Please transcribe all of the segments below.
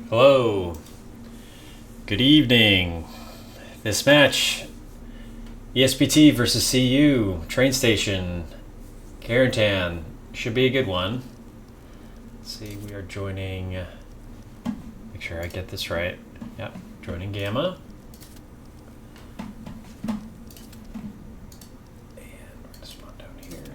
Hello. Good evening. This match, ESPT versus CU, train station, Carentan, should be a good one. Let's see, we are joining, make sure I get this right. Yep, joining Gamma. And we're going to spawn down here.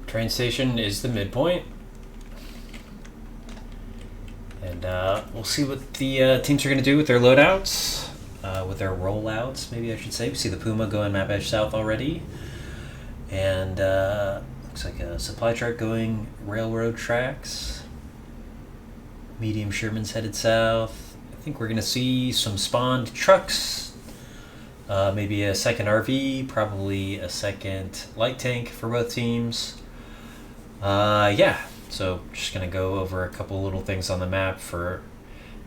Train station is the midpoint. And we'll see what the teams are going to do with their loadouts, with their rollouts, maybe I should say. We see the Puma going map edge south already. And looks like a supply truck going railroad tracks. Medium Sherman's headed south. I think we're going to see some spawned trucks. Maybe a second RV, probably a second light tank for both teams. Yeah, so just going to go over a couple little things on the map for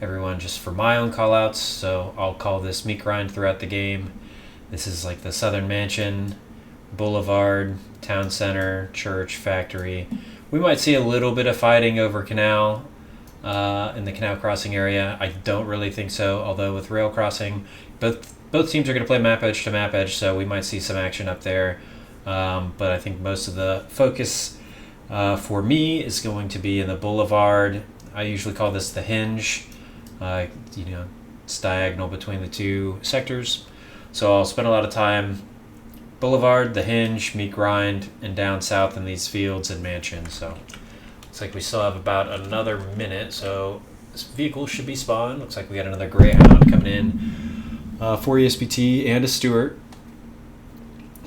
everyone, just for my own callouts. So I'll call this meat grind throughout the game. This is like the Southern Mansion, Boulevard, Town Center, Church, Factory. We might see a little bit of fighting over Canal, in the Canal Crossing area. I don't really think so, although with Rail Crossing, both teams are going to play map edge to map edge, so we might see some action up there. But I think most of the focus for me is going to be in the Boulevard. I usually call this the hinge. It's diagonal between the two sectors. So I'll spend a lot of time Boulevard, the hinge, meat grind, and down south in these fields and mansions. So looks like we still have about another minute. So this vehicle should be spawned. Looks like we got another Greyhound coming in for ESPT and a Stewart.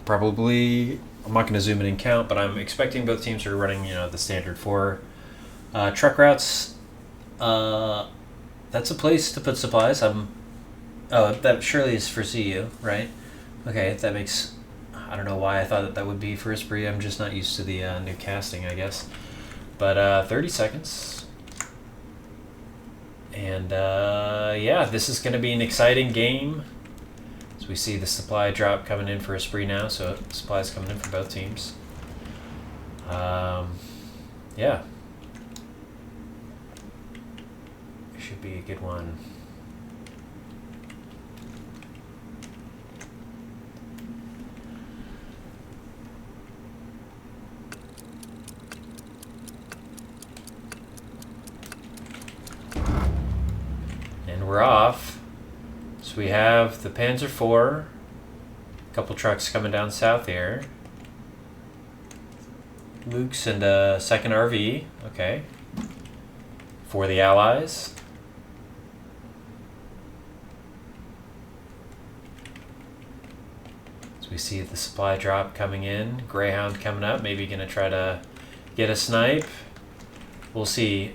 Probably, I'm not going to zoom in and count, but I'm expecting both teams are running, the standard 4 truck routes. That's a place to put supplies. That surely is for CU, right? Okay, that makes, I don't know why I thought that would be for Esprit. I'm just not used to the new casting, I guess. But 30 seconds. And yeah, this is going to be an exciting game. So we see the supply drop coming in for Esprit now, so supplies coming in for both teams. Yeah. Should be a good one. And we're off. So we have the Panzer IV, a couple trucks coming down south here. Luke's and a second RV, okay, for the Allies. So we see the supply drop coming in, Greyhound coming up, maybe going to try to get a snipe. We'll see.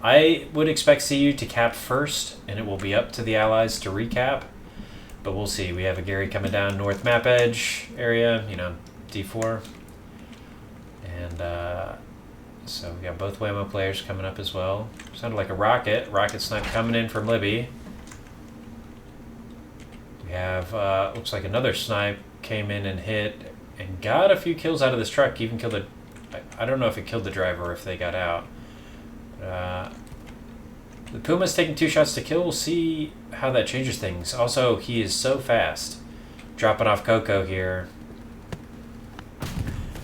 I would expect CU to cap first, and it will be up to the Allies to recap. But we'll see. We have a Gary coming down north map edge area, D4. And so we got both Whammo players coming up as well. Sounded like a rocket. Rocket snipe coming in from Libby. We have, looks like another snipe came in and hit and got a few kills out of this truck. Even killed I don't know if it killed the driver or if they got out. The Puma's taking 2 shots to kill. We'll see how that changes things. Also, he is so fast. Dropping off Coco here.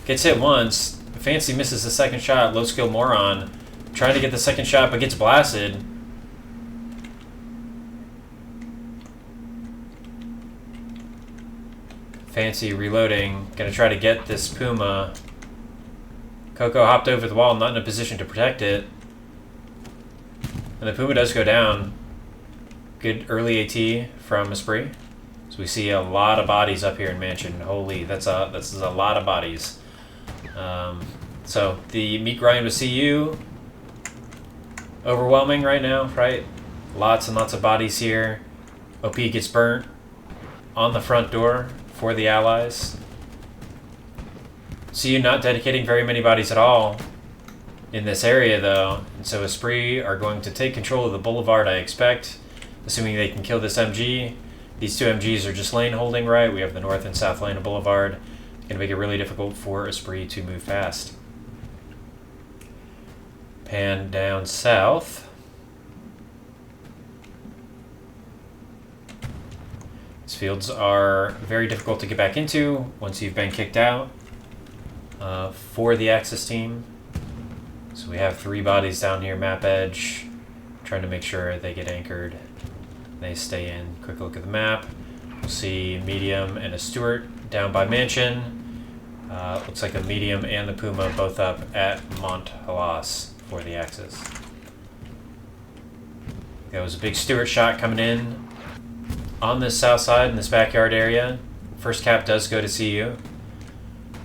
Gets hit once. Fancy misses the second shot. Low skill moron. Trying to get the second shot, but gets blasted. Fancy reloading. Gonna try to get this Puma. Coco hopped over the wall, not in a position to protect it. And the Puma does go down. Good early AT from Esprit. So we see a lot of bodies up here in Mansion. Holy, that's a lot of bodies. So the meat grind with CU. Overwhelming right now, right? Lots and lots of bodies here. OP gets burnt on the front door for the Allies. CU not dedicating very many bodies at all in this area, though. And so Esprit are going to take control of the Boulevard, I expect. assuming they can kill this MG. These two MGs are just lane holding right. We have the north and south lane of Boulevard. It's going to make it really difficult for Esprit to move past. Pan down south. These fields are very difficult to get back into once you've been kicked out for the Axis team. So we have 3 bodies down here, map edge, trying to make sure they get anchored. They stay in. Quick look at the map. We'll see medium and a Stuart down by Mansion. Looks like a medium and the Puma both up at Mont Halas for the Axis. There was a big Stuart shot coming in on this south side in this backyard area. First cap does go to CU,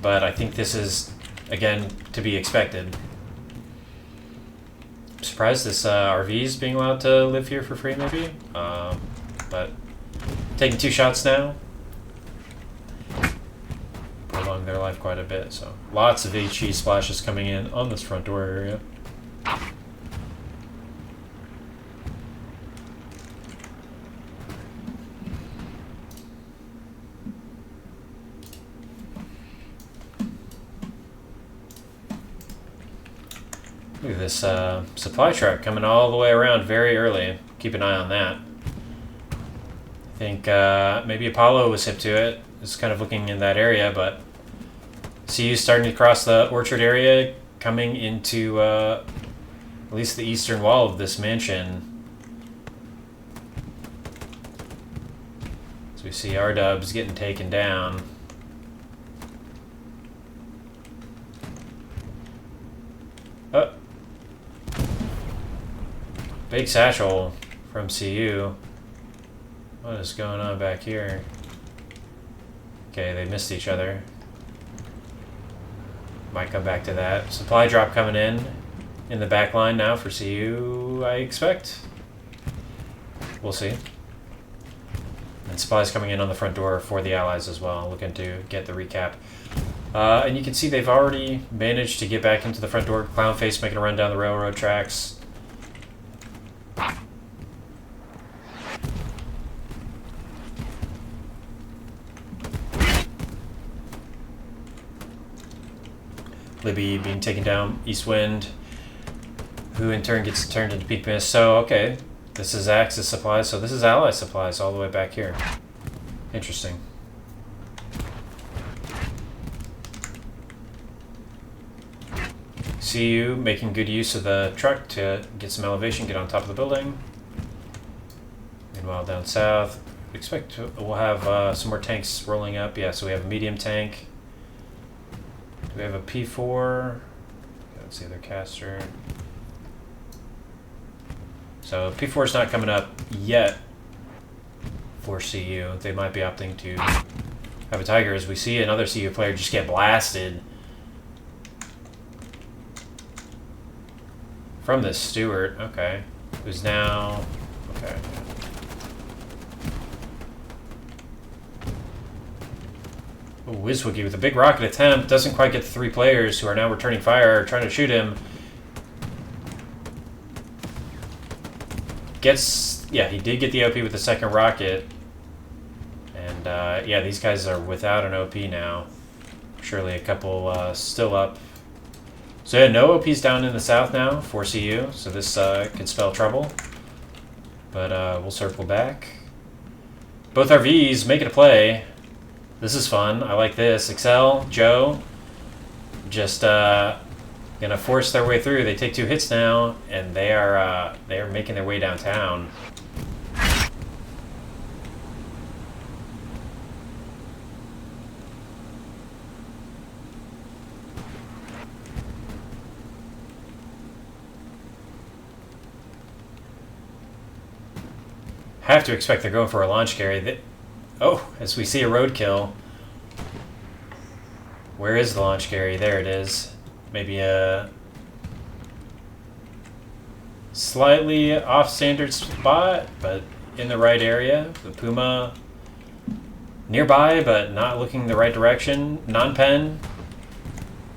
but I think this is, again, to be expected. I'm surprised this RV is being allowed to live here for free, maybe. But taking 2 shots now. Prolong their life quite a bit, so lots of HE splashes coming in on this front door area. Look at this supply truck coming all the way around very early. Keep an eye on that. I think maybe Apollo was hip to it. It's kind of looking in that area, but CU starting to cross the orchard area, coming into at least the eastern wall of this mansion. So we see R-dubs getting taken down. Oh. Big satchel from CU. What is going on back here? Okay, they missed each other. Might come back to that. Supply drop coming in the back line now for CU, I expect. We'll see. And supplies coming in on the front door for the Allies as well, looking to get the recap. And you can see they've already managed to get back into the front door. Clownface making a run down the railroad tracks. Libby being taken down, East Wind, who in turn gets turned into Peak Mist. So, okay, this is Axis supplies, so this is Ally supplies all the way back here. Interesting. CU making good use of the truck to get some elevation, get on top of the building. Meanwhile, down south, we'll have some more tanks rolling up. Yeah, so we have a medium tank. Do we have a P4? Let's see their caster. So P4 is not coming up yet for CU. They might be opting to have a Tiger, as we see another CU player just get blasted from this Stewart. Okay, who's now okay. Wizwookie with a big rocket attempt. Doesn't quite get the 3 players who are now returning fire, trying to shoot him. Gets, yeah, he did get the OP with the second rocket. And yeah, these guys are without an OP now. Surely a couple still up. So yeah, no OPs down in the south now for CU. So this could spell trouble. But we'll circle back. Both RVs making a play. This is fun. I like this. Excel, Joe, just gonna force their way through. They take 2 hits now, and they are making their way downtown. Have to expect they're going for a launch carry. Oh, as we see a roadkill. Where is the launch carry? There it is. Maybe a slightly off-standard spot, but in the right area. The Puma nearby, but not looking the right direction. Non-pen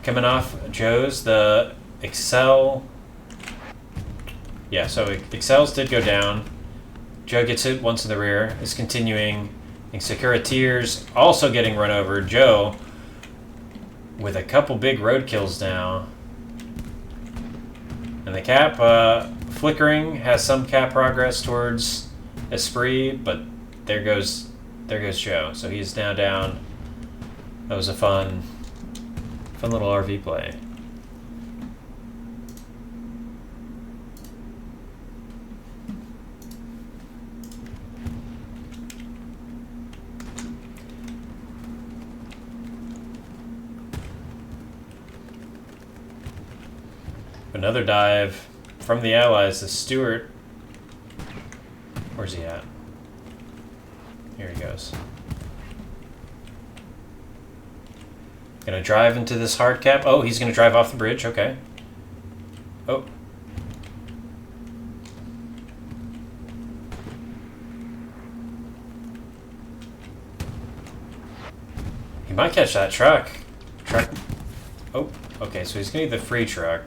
coming off Joe's. The Excel. Yeah, so Excels did go down. Joe gets hit once in the rear. Is continuing. And Sakura Tears also getting run over. Joe with a couple big road kills now. And the cap flickering has some cap progress towards Esprit, but there goes Joe. So he's now down. That was a fun little RV play. Another dive from the Allies to Stewart. Where's he at? Here he goes. Gonna drive into this hard cap. Oh, he's gonna drive off the bridge. Okay. Oh. He might catch that truck. Oh, okay, so he's gonna get the free truck.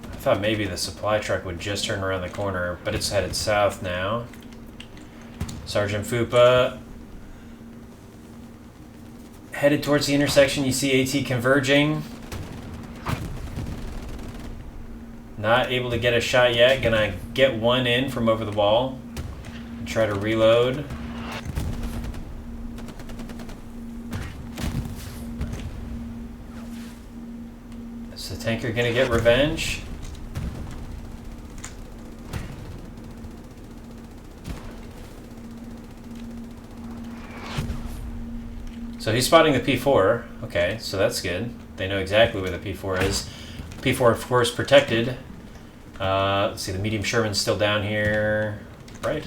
I thought maybe the supply truck would just turn around the corner, but it's headed south now. Sergeant Fupa headed towards the intersection. You see AT converging. Not able to get a shot yet. Gonna get one in from over the wall and try to reload. Is the tanker gonna get revenge? So he's spotting the P4. Okay, so that's good. They know exactly where the P4 is. P4, of course, protected. Let's see, the medium Sherman's still down here. Right.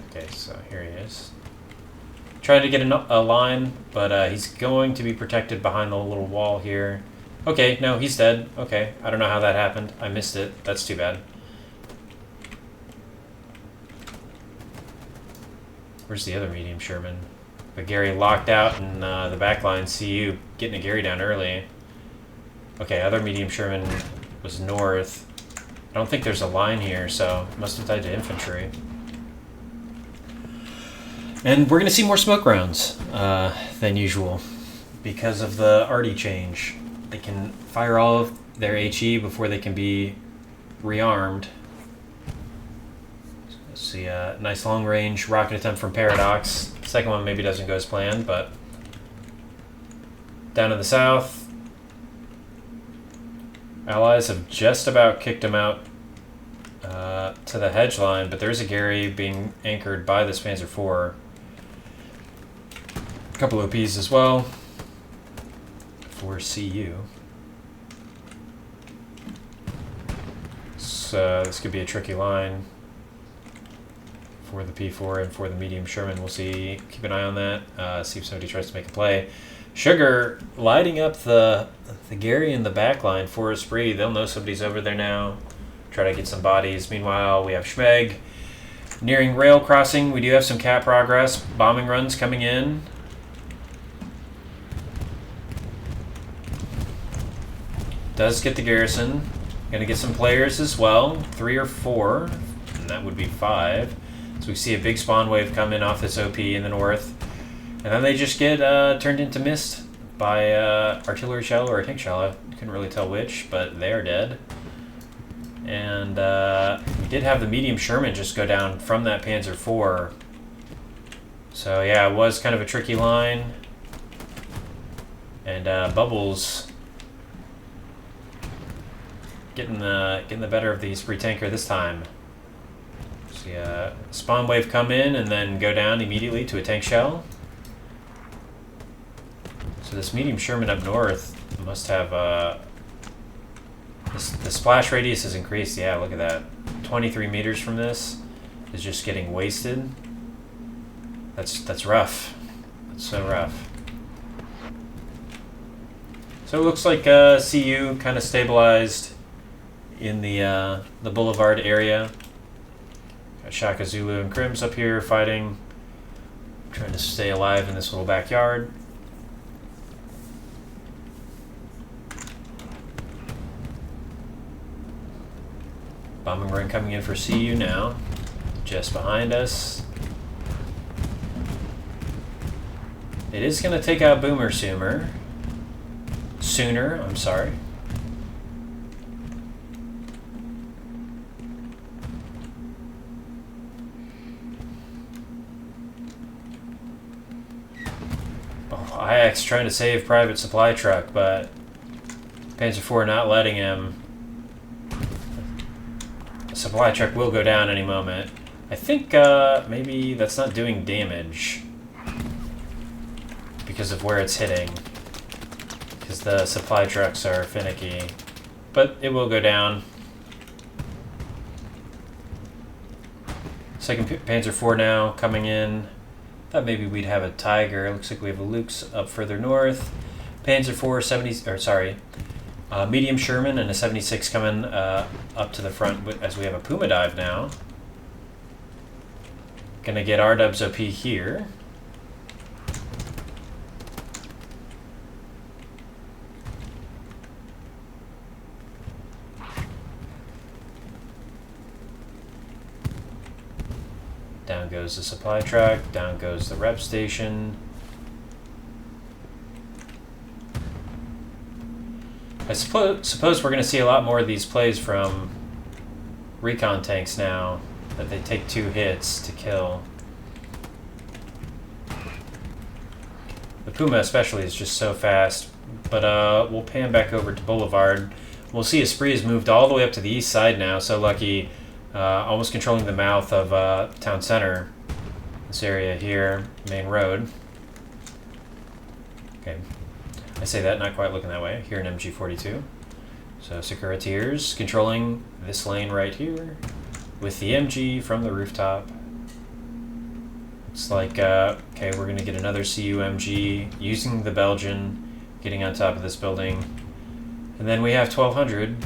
Okay, so here he is. Trying to get a line, but he's going to be protected behind the little wall here. Okay, no, he's dead. Okay, I don't know how that happened. I missed it. That's too bad. Where's the other medium Sherman? But Gary locked out in the back line. CU getting a Gary down early. Okay, other medium Sherman was north. I don't think there's a line here, so must have died to infantry. And we're going to see more smoke rounds than usual because of the arty change. They can fire all of their HE before they can be rearmed. See a nice long range rocket attempt from Paradox. Second one maybe doesn't go as planned, but down in the south, Allies have just about kicked him out to the hedge line, but there's a Gary being anchored by this Panzer IV. A couple OPs as well for CU. So this could be a tricky line for the P4 and for the medium Sherman. We'll see. Keep an eye on that. See if somebody tries to make a play. Sugar lighting up the Gary in the back line for Esprit. They'll know somebody's over there now. Try to get some bodies. Meanwhile, we have Schmeg nearing rail crossing. We do have some cap progress. Bombing runs coming in. Does get the garrison. Gonna get some players as well. 3 or 4. And that would be 5. So we see a big spawn wave come in off this OP in the north. And then they just get turned into mist by artillery shell or a tank shell. I couldn't really tell which, but they are dead. And we did have the medium Sherman just go down from that Panzer IV. So yeah, it was kind of a tricky line. And Bubbles getting the better of the Esprit tanker this time. See a spawn wave come in and then go down immediately to a tank shell. So this medium Sherman up north must have the splash radius has increased. Yeah, look at that. 23 meters from this is just getting wasted. That's rough. That's so rough. So it looks like CU kind of stabilized in the boulevard area. Got Shaka Zulu and Crims up here fighting, trying to stay alive in this little backyard. Bombing run coming in for CU now. Just behind us. It is going to take out Boomer sooner. I'm sorry. Oh, IX trying to save private supply truck, but Panzer IV not letting him. The supply truck will go down any moment. I think maybe that's not doing damage because of where it's hitting. Because the supply trucks are finicky. But it will go down. Second Panzer IV now coming in. Thought maybe we'd have a Tiger. Looks like we have a Luke's up further north. Panzer IV 70, or sorry, medium Sherman and a 76 coming up to the front as we have a Puma dive now. Gonna get R-dubs OP here. Down goes the supply truck, down goes the rep station. I suppose we're going to see a lot more of these plays from recon tanks now, that they take 2 hits to kill. The Puma especially is just so fast, but we'll pan back over to Boulevard. We'll see Esprit has moved all the way up to the east side now, so lucky. Almost controlling the mouth of town center. This area here, main road. Okay, I say that, not quite looking that way. Here in MG42. So Sakura Tears controlling this lane right here with the MG from the rooftop. It's like, okay, we're going to get another CU MG using the Belgian, getting on top of this building. And then we have 1200,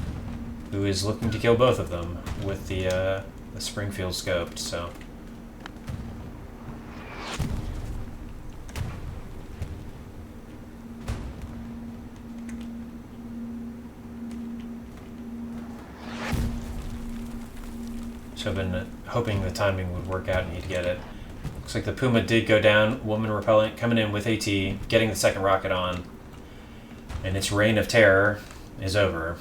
who is looking to kill both of them with the Springfield scoped, so. So I've been hoping the timing would work out and he'd get it. Looks like the Puma did go down. Woman repellent coming in with AT, getting the second rocket on. And its reign of terror is over.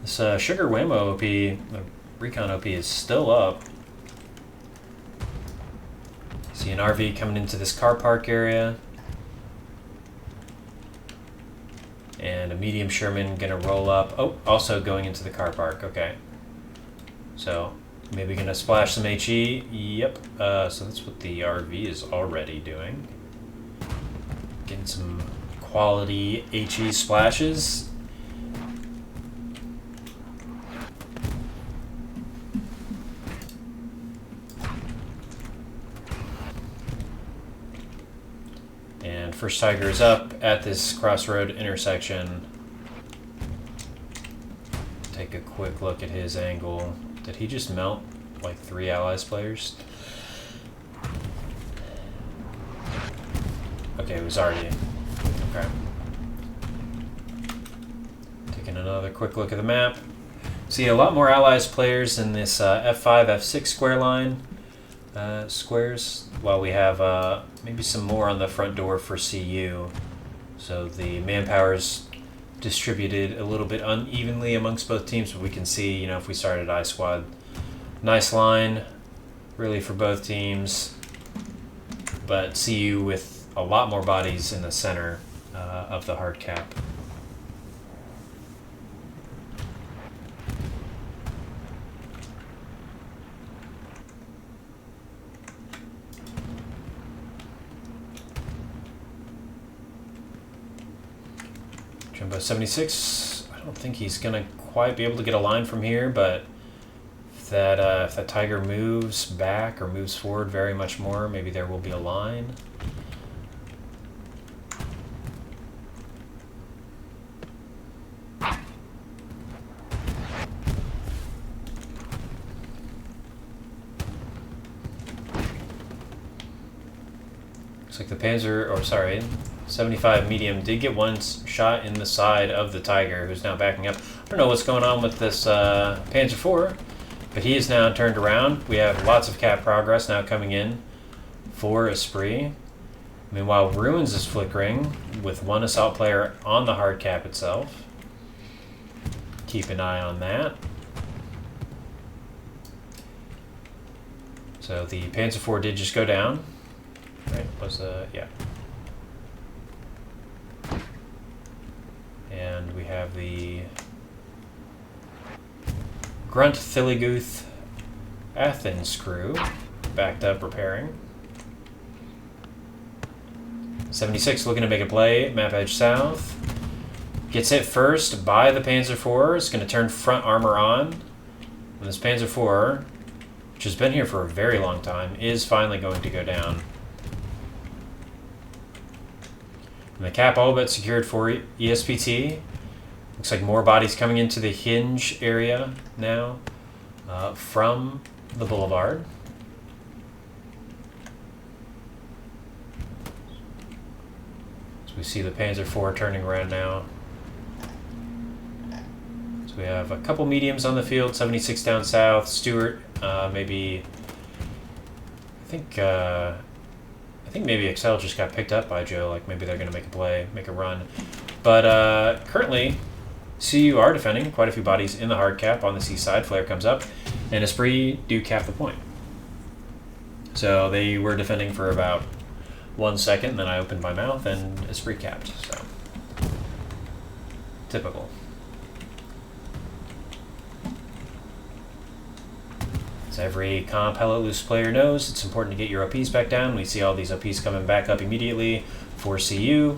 This Sugar Waymo OP, the Recon OP, is still up. See an RV coming into this car park area. And a medium Sherman gonna roll up. Oh, also going into the car park, okay. So, maybe gonna splash some HE. Yep, so that's what the RV is already doing. Getting some quality HE splashes. And first Tiger is up at this crossroad intersection. Take a quick look at his angle. Did he just melt like 3 Allies players? Okay, it was already. Okay. Taking another quick look at the map. See a lot more Allies players in this F5, F6 square line. Squares, while we have maybe some more on the front door for CU. So the manpower's distributed a little bit unevenly amongst both teams, but we can see, you know, if we started I squad, nice line, really for both teams. But CU with a lot more bodies in the center of the hard cap. Jumbo 76, I don't think he's going to quite be able to get a line from here, but if that Tiger moves back or moves forward very much more, maybe there will be a line. Looks like the Panzer, or sorry, 75 medium did get one shot in the side of the Tiger, who's now backing up. I don't know what's going on with this Panzer IV, but he is now turned around. We have lots of cap progress now coming in for Esprit. Meanwhile, Ruins is flickering with one assault player on the hard cap itself. Keep an eye on that. So the Panzer IV did just go down. Right, yeah. And we have the Grunt Thiliguth Athens crew backed up repairing. 76 looking to make a play, map edge south. Gets hit first by the Panzer IV. It's going to turn front armor on. And this Panzer IV, which has been here for a very long time, is finally going to go down. And the cap all but secured for ESPT. Looks like more bodies coming into the hinge area now from the boulevard. So we see the Panzer IV turning around now. So we have a couple mediums on the field, 76 down south. Stewart, maybe, I think maybe Excel just got picked up by Joe, like maybe they're going to make a play, make a run. But currently, CU are defending quite a few bodies in the hard cap on the seaside. Flare comes up, and Esprit do cap the point. So they were defending for about 1 second, and then I opened my mouth, and Esprit capped. So typical. As every comp Hello Loose player knows, it's important to get your OPs back down. We see all these OPs coming back up immediately for CU.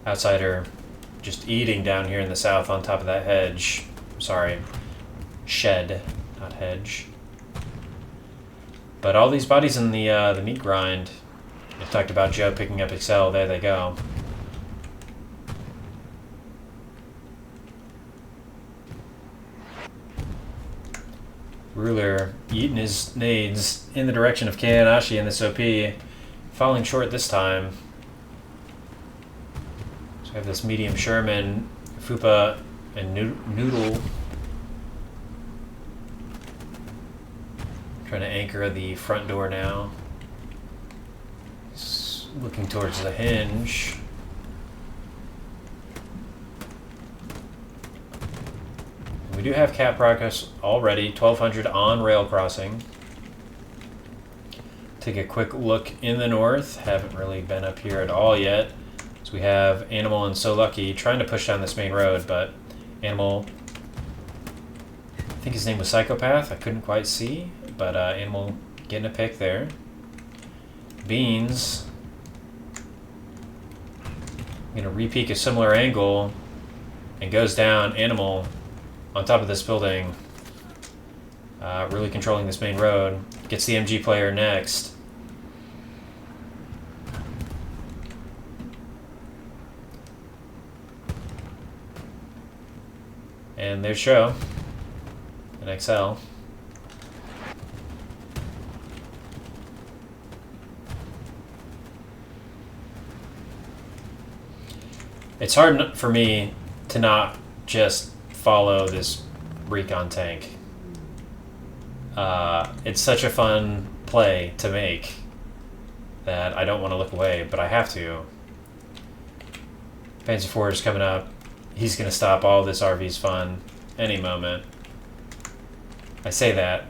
Outsider just eating down here in the south on top of that hedge. Sorry, shed, not hedge. But all these bodies in the meat grind. I talked about Joe picking up Excel. There they go. Ruler eating his nades in the direction of Kayanashi in this OP, falling short this time. So we have this medium Sherman, Fupa, and Noodle trying to anchor the front door now. He's looking towards the hinge. We do have cap progress already, 1200 on rail crossing. Take a quick look in the north. Haven't really been up here at all yet. So we have Animal and So Lucky trying to push down this main road, but Animal, I think his name was Psychopath, I couldn't quite see, but Animal getting a pick there. Beans, I'm gonna re-peek a similar angle and goes down. Animal on top of this building, really controlling this main road. Gets the MG player next. And there's Show and XL. It's hard for me to not just follow this recon tank. It's such a fun play to make that I don't want to look away, but I have to. Panzer IV is coming up. He's going to stop all this RV's fun any moment. I say that.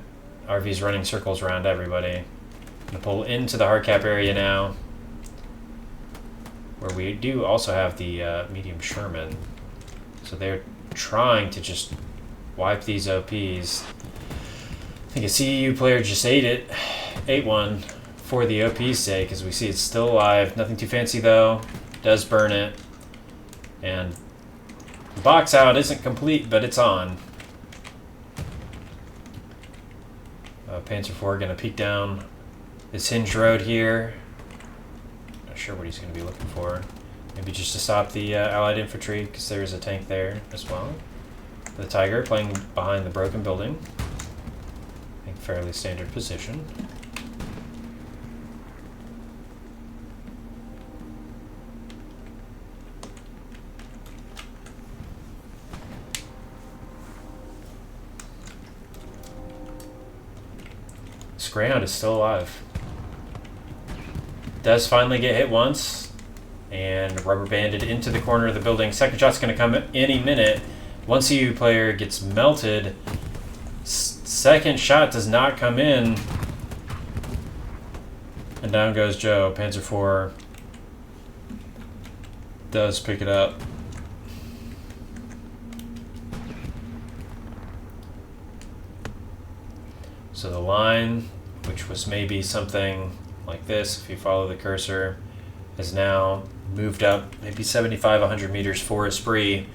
RV's running circles around everybody. I'm going to pull into the hard cap area now, where we do also have the medium Sherman. So they're trying to just wipe these OPs. I think a CEU player just ate one for the OP's sake, as we see it's still alive. Nothing too fancy though. Does burn it. And the box out isn't complete, but it's on. Panzer IV going to peek down this hinged road here. Not sure what he's going to be looking for. Maybe just to stop the Allied infantry, because there is a tank there as well. The Tiger playing behind the broken building. I think fairly standard position. This Greyhound is still alive. Does finally get hit once, and rubber banded into the corner of the building. Second shot's going to come any minute. One CU player gets melted. Second shot does not come in. And down goes Joe. Panzer IV does pick it up. So the line, which was maybe something like this, if you follow the cursor, has now moved up maybe 75, 100 meters for Esprit,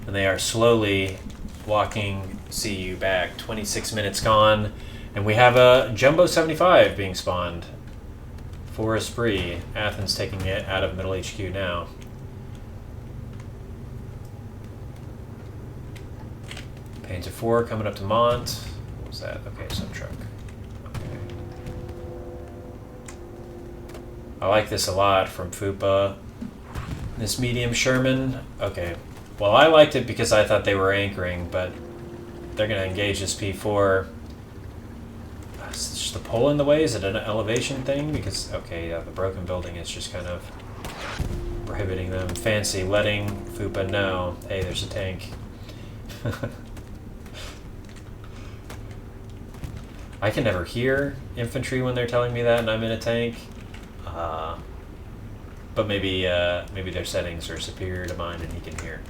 and they are slowly walking CU back. 26 minutes gone, and we have a Jumbo 75 being spawned for Esprit. Athens taking it out of Middle HQ now. Panzer IV coming up to Mont. What was that? Okay, some truck. I like this a lot from Fupa. This medium Sherman. Okay. Well, I liked it because I thought they were anchoring, but they're going to engage this P4. Is just the pole in the way? Is it an elevation thing? Because, okay, yeah, the broken building is just kind of prohibiting them. Fancy letting Fupa know, hey, there's a tank. I can never hear infantry when they're telling me that and I'm in a tank. But maybe their settings are superior to mine and he can hear.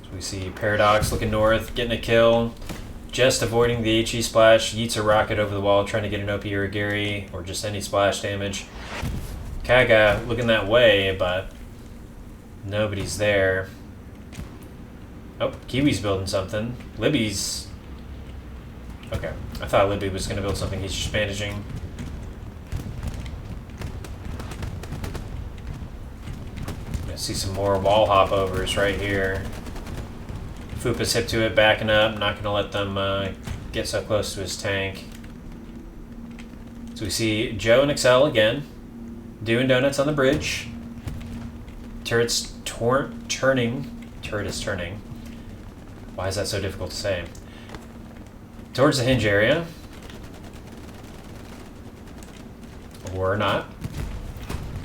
So we see Paradox looking north, getting a kill, just avoiding the HE splash, yeets a rocket over the wall, trying to get an OP or a Gary, or just any splash damage. Kaga looking that way, but nobody's there. Oh, Kiwi's building something. Libby's... Okay, I thought Libby was going to build something. He's just bandaging. I see some more wall hopovers right here. Fupa's hip to it, backing up. Not going to let them get so close to his tank. So we see Joe and Excel again, doing donuts on the bridge. Turret's turning. Turret is turning. Why is that so difficult to say? Towards the hinge area. Or not.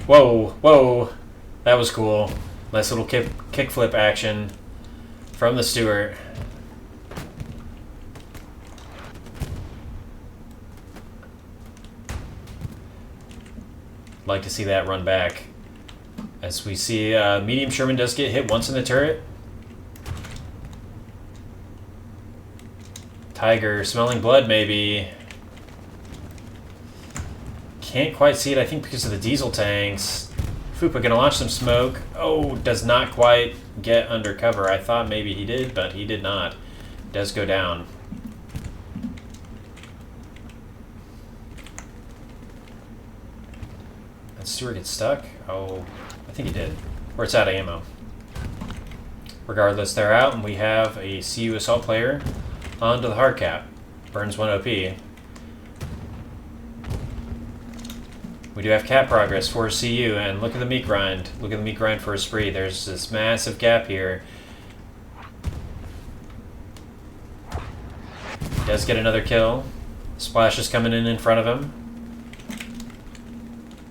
Whoa, whoa. That was cool. Nice little kickflip action from the Stewart. Like to see that run back. As we see medium Sherman does get hit once in the turret. Tiger smelling blood maybe. Can't quite see it, I think because of the diesel tanks. Fupa gonna launch some smoke. Oh, does not quite get under cover. I thought maybe he did, but he did not. Does go down. Did Stewart get stuck? Oh, I think he did. Or it's out of ammo. Regardless, they're out, and we have a CU assault player onto the hard cap. Burns 1 OP. We do have cap progress for CU, and look at the meat grind. Look at the meat grind for Esprit. There's this massive gap here. He does get another kill. Splash is coming in front of him.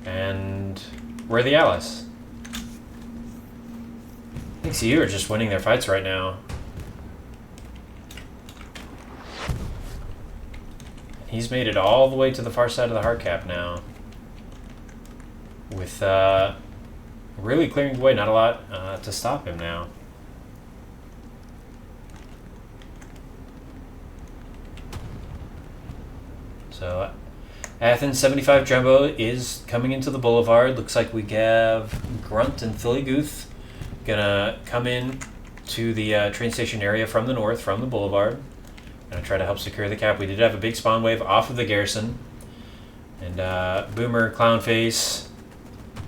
And where are the allies? I think CU are just winning their fights right now. He's made it all the way to the far side of the hard cap now. With really clearing the way, not a lot to stop him now. So Athens 75 Jumbo is coming into the boulevard. Looks like we have Grunt and Philly Guth gonna come in to the train station area from the north, from the boulevard. Gonna try to help secure the cap. We did have a big spawn wave off of the garrison. And Boomer, Clownface,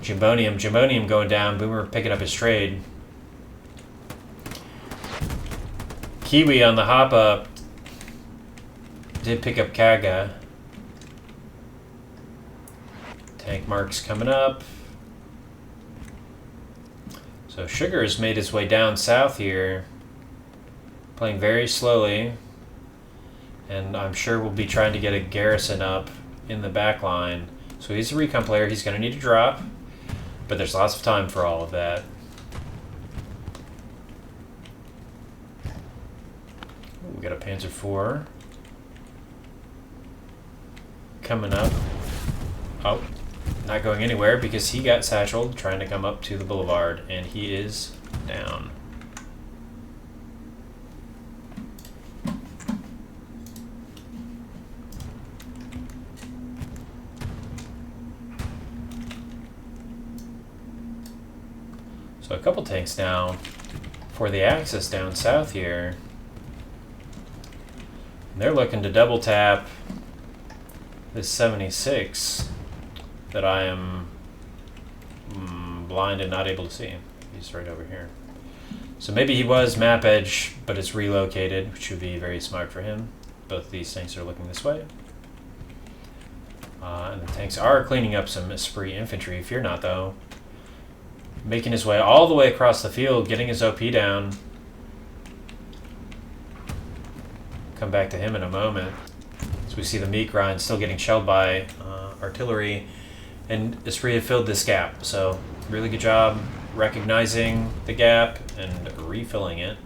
Jimbonium going down. Boomer picking up his trade. Kiwi on the hop up. did pick up Kaga. Tank marks coming up. So Sugar has made his way down south here, playing very slowly, and I'm sure we'll be trying to get a garrison up in the back line. So he's a recon player. He's going to need to drop, but there's lots of time for all of that. We got a Panzer IV coming up. Oh, not going anywhere because he got satcheled trying to come up to the boulevard, and he is down. So a couple tanks now for the Axis down south here. And they're looking to double tap this 76 that I am blind and not able to see. He's right over here. So maybe he was map edge, but it's relocated, which would be very smart for him. Both of these tanks are looking this way. And the tanks are cleaning up some Esprit infantry. Fear not, though. Making his way all the way across the field, getting his OP down. Come back to him in a moment. So we see the meat grind still getting shelled by artillery, and Esprit have filled this gap. So really good job recognizing the gap and refilling it.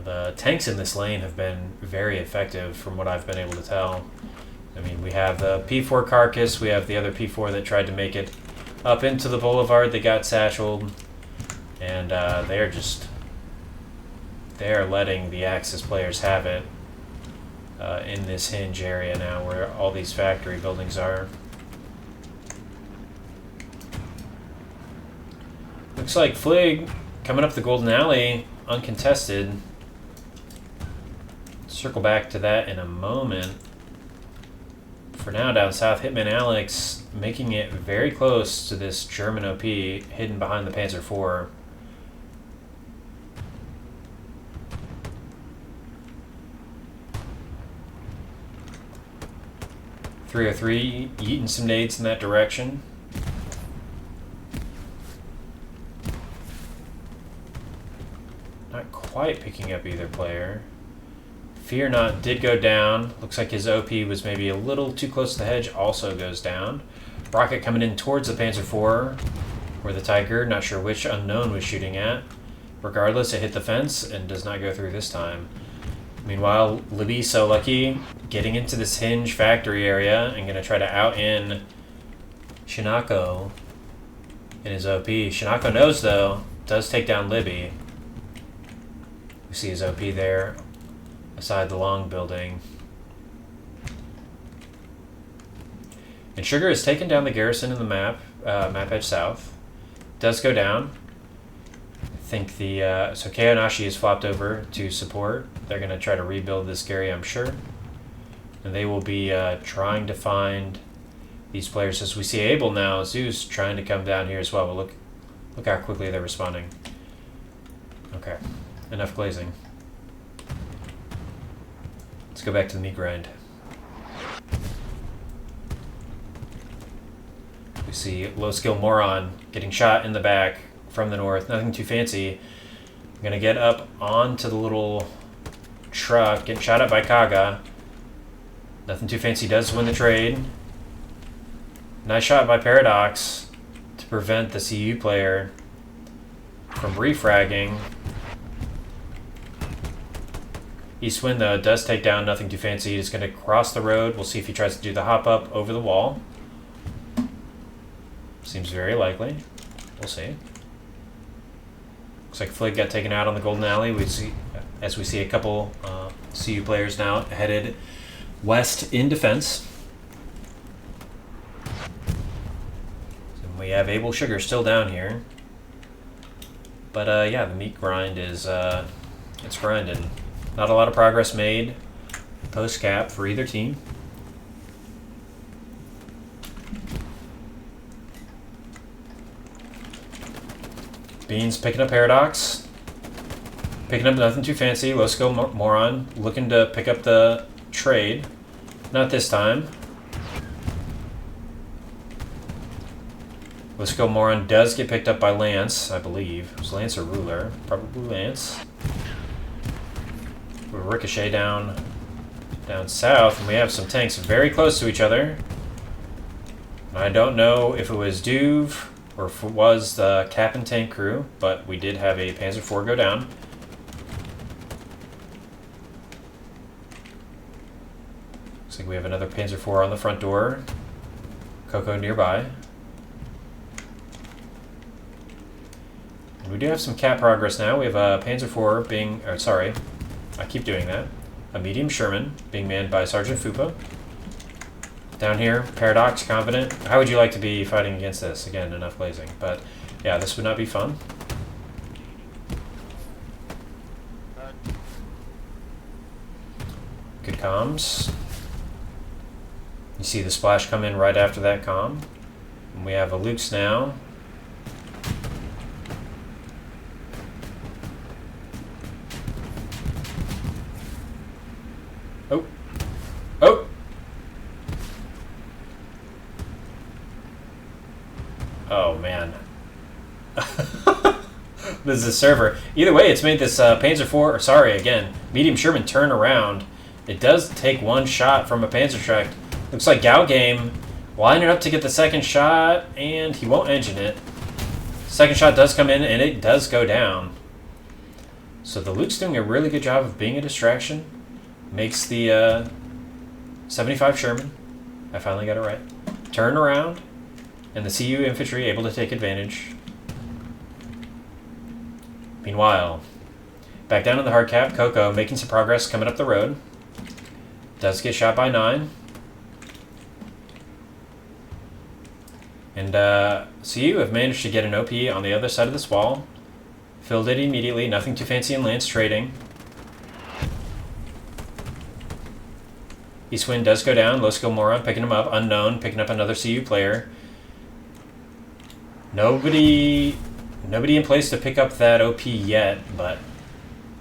The tanks in this lane have been very effective from what I've been able to tell. I mean, we have the P4 carcass, we have the other P4 that tried to make it up into the boulevard. They got satcheled, and they are letting the Axis players have it in this hinge area now where all these factory buildings are. Looks like Flig coming up the Golden Alley uncontested. Circle back to that in a moment. For now, down south, Hitman Alex making it very close to this German OP hidden behind the Panzer IV. .303 yeeting some nades in that direction. Not quite picking up either player. Fear Not did go down. Looks like his OP was maybe a little too close to the hedge, also goes down. Rocket coming in towards the Panzer IV, where the Tiger, not sure which unknown, was shooting at. Regardless, it hit the fence and does not go through this time. Meanwhile, Libby so lucky, getting into this hinge factory area and going to try to out-in Shinako in his OP. Shinako knows, though, does take down Libby. We see his OP there beside the long building. And Sugar has taken down the garrison in the map edge south. Does go down. I think so Keonashi is flopped over to support. They're going to try to rebuild this area, I'm sure. And they will be trying to find these players. As we see Abel now, Zeus trying to come down here as well. But look how quickly they're responding. Okay, enough glazing. Let's go back to the meat grind. We see low skill Moron getting shot in the back from the north. Nothing too fancy. I'm going to get up onto the little truck, getting shot at by Kaga. Nothing too fancy, does win the trade. Nice shot by Paradox to prevent the CU player from refragging. Eastwind, though, does take down Nothing Too Fancy. He's going to cross the road. We'll see if he tries to do the hop up over the wall. Seems very likely. We'll see. Looks like Flig got taken out on the Golden Alley. We see a couple CU players now headed west in defense. And we have Abel Sugar still down here. But yeah, the meat grind is it's grinding. Not a lot of progress made post-cap for either team. Beans picking up Paradox. Picking up nothing too fancy. Low skill moron looking to pick up the trade. Not this time. Low skill moron does get picked up by Lance, I believe. It was Lance or Ruler? Probably Lance. We'll ricochet down south, and we have some tanks very close to each other. I don't know if it was Duve or if it was the Cap and Tank crew, but we did have a Panzer IV go down. Looks like we have another Panzer IV on the front door. Coco nearby. And we do have some Cap progress now. We have a Panzer IV being, or sorry, I keep doing that. A medium Sherman being manned by Sergeant Fupa. Down here, Paradox, confident. How would you like to be fighting against this? Again, enough blazing. But yeah, this would not be fun. Good comms. You see the splash come in right after that comm. And we have a Luke's now. Oh. Oh! Oh, man. This is a server. Either way, it's made this Panzer IV, or sorry, again, medium Sherman turn around. It does take one shot from a Panzerschreck. Looks like Gao Game lining up to get the second shot, and he won't engine it. Second shot does come in, and it does go down. So the Luke's doing a really good job of being a distraction. Makes the 75 Sherman, I finally got it right, turn around, and the CU infantry able to take advantage. Meanwhile, back down in the hard cap, Coco making some progress coming up the road. Does get shot by 9. And CU have managed to get an OP on the other side of this wall. Filled it immediately, nothing too fancy in Lance trading. Eastwind does go down. Low skill moron picking him up. Unknown picking up another CU player. Nobody in place to pick up that OP yet, but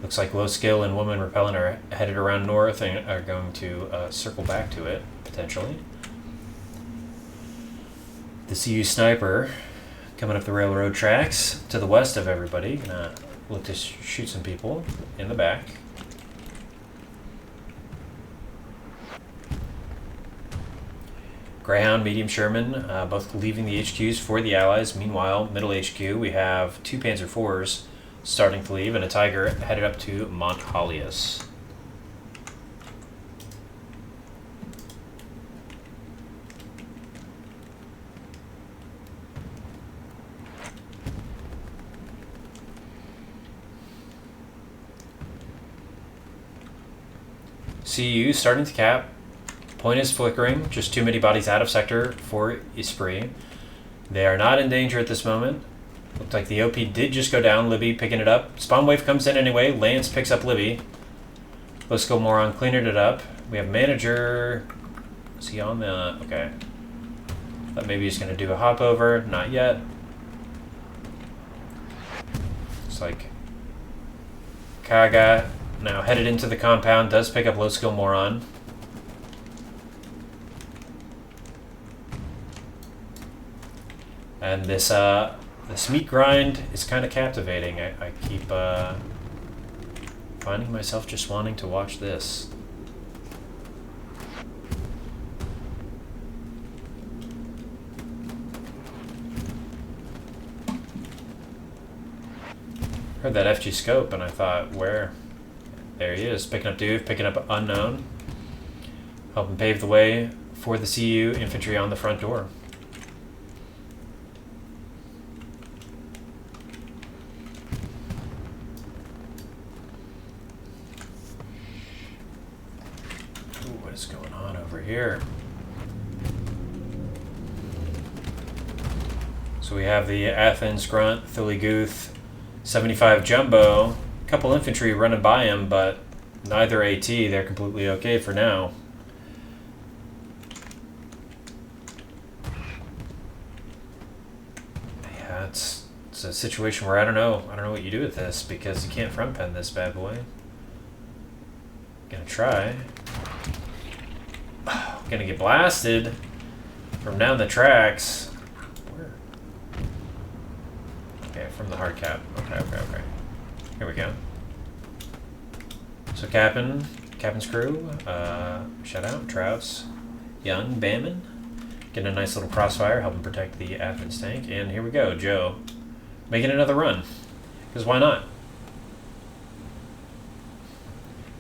looks like low skill and woman repellent are headed around north and are going to circle back to it potentially. The CU sniper coming up the railroad tracks to the west of everybody. Gonna look to shoot some people in the back. Greyhound, medium Sherman, both leaving the HQs for the Allies. Meanwhile, middle HQ, we have 2 Panzer IVs starting to leave, and a Tiger headed up to Mont Hollius. CU starting to cap. Point is flickering, just too many bodies out of sector for Esprit. They are not in danger at this moment. Looked like the OP did just go down. Libby picking it up. Spawn wave comes in anyway. Lance picks up Libby. Low skill moron cleaning it up. We have manager. Is he on the... Okay. Thought maybe he's going to do a hop over. Not yet. Looks like Kaga now headed into the compound. Does pick up low skill moron. And this meat grind is kind of captivating. I keep finding myself just wanting to watch this. Heard that FG scope and I thought, where? There he is, picking up Duve, picking up Unknown. Helping pave the way for the CU infantry on the front door. What is going on over here? So we have the Athens Grunt, Thilly Guth, 75 Jumbo, a couple infantry running by him, but neither AT. They're completely okay for now. Yeah, it's It's a situation where I don't know what you do with this, because you can't front pen this bad boy. Gonna try. Gonna get blasted from down the tracks. Where? Okay, from the hard cap. Okay. Here we go. So Captain's crew, shout out, Trouts, Young, Bamman, getting a nice little crossfire, helping protect the Athens tank, and here we go, Joe, making another run, because why not?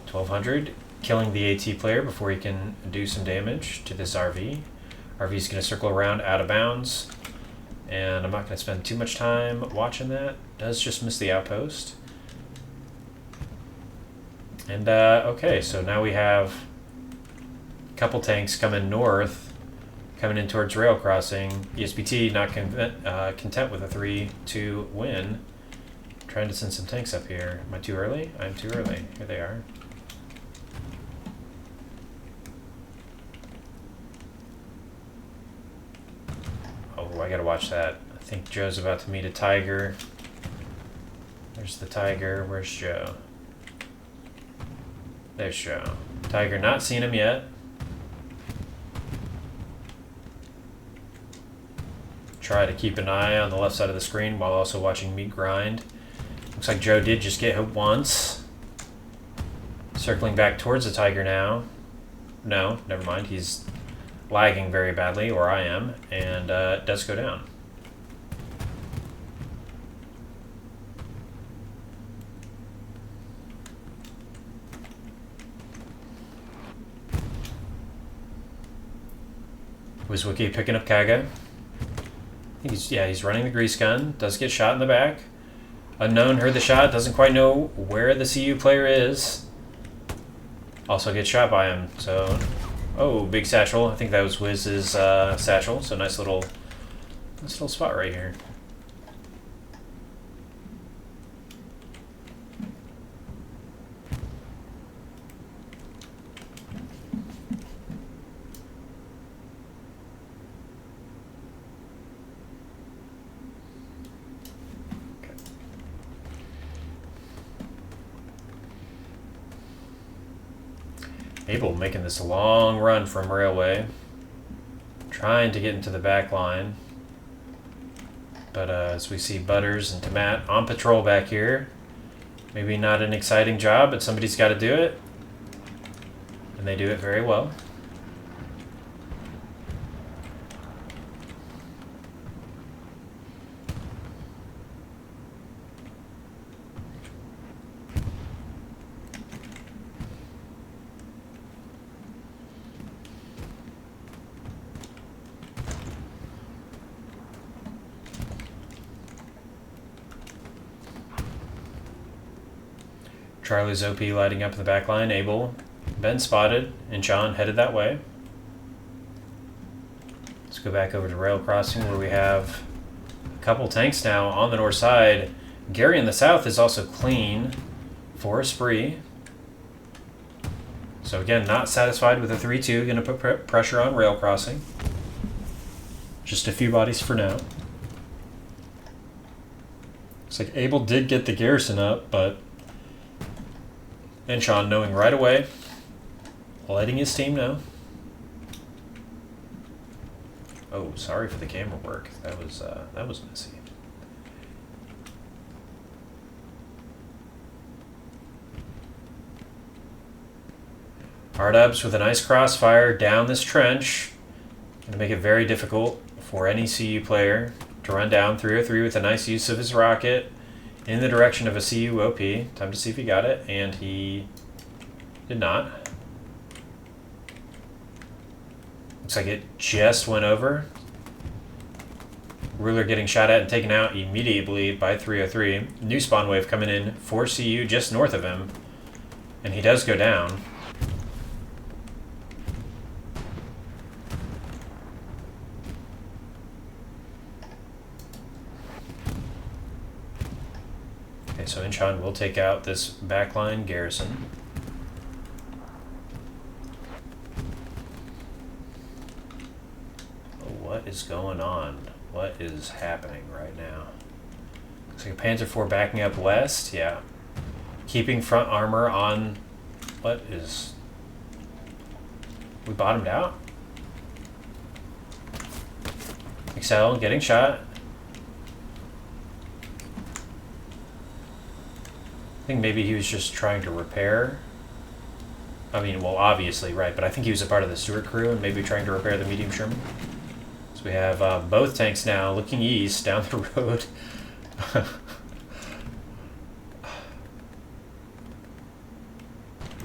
1200, killing the AT player before he can do some damage to this RV. RV's going to circle around out of bounds, and I'm not going to spend too much time watching that. Does just miss the outpost. And, okay, so now we have a couple tanks coming north, coming in towards rail crossing. ESPT not content with a 3-2 win. Trying to send some tanks up here. Am I too early? I'm too early. Here they are. Oh, I gotta watch that. I think Joe's about to meet a tiger. There's the tiger. Where's Joe? There's Joe. Tiger, not seen him yet. Try to keep an eye on the left side of the screen while also watching me grind. Looks like Joe did just get hit once. Circling back towards the tiger now. No, never mind. He's lagging very badly, or I am, and it does go down. Wizwiki picking up Kaga. I think he's running the grease gun. Does get shot in the back. Unknown heard the shot. Doesn't quite know where the CU player is. Also gets shot by him. So, oh, big satchel. I think that was Wiz's satchel. So nice little spot right here. Abel making this long run from Railway, trying to get into the back line. But as we see Butters and Tomat on patrol back here, maybe not an exciting job, but somebody's got to do it. And they do it very well. Charlie's OP lighting up in the back line. Abel, Ben spotted, and John headed that way. Let's go back over to rail crossing where we have a couple tanks now on the north side. Gary in the south is also clean for a spree. So again, not satisfied with a 3-2. Going to put pressure on rail crossing. Just a few bodies for now. Looks like Abel did get the garrison up, but and Sean knowing right away, letting his team know. Oh, sorry for the camera work. That was messy. Hard ups with a nice crossfire down this trench. Gonna make it very difficult for any CU player to run down 303 with a nice use of his rocket in the direction of a CU OP. Time to see if he got it, and he did not. Looks like it just went over. Ruler getting shot at and taken out immediately by 303. New spawn wave coming in for CU just north of him, and he does go down. So Incheon will take out this backline garrison. Oh, what is going on? What is happening right now? So Panzer IV backing up west, yeah. Keeping front armor on. What is. We bottomed out? Excel getting shot. I think maybe he was just trying to repair. I mean, well, obviously, right, but I think he was a part of the Stuart crew and maybe trying to repair the medium Sherman. So we have both tanks now looking east down the road.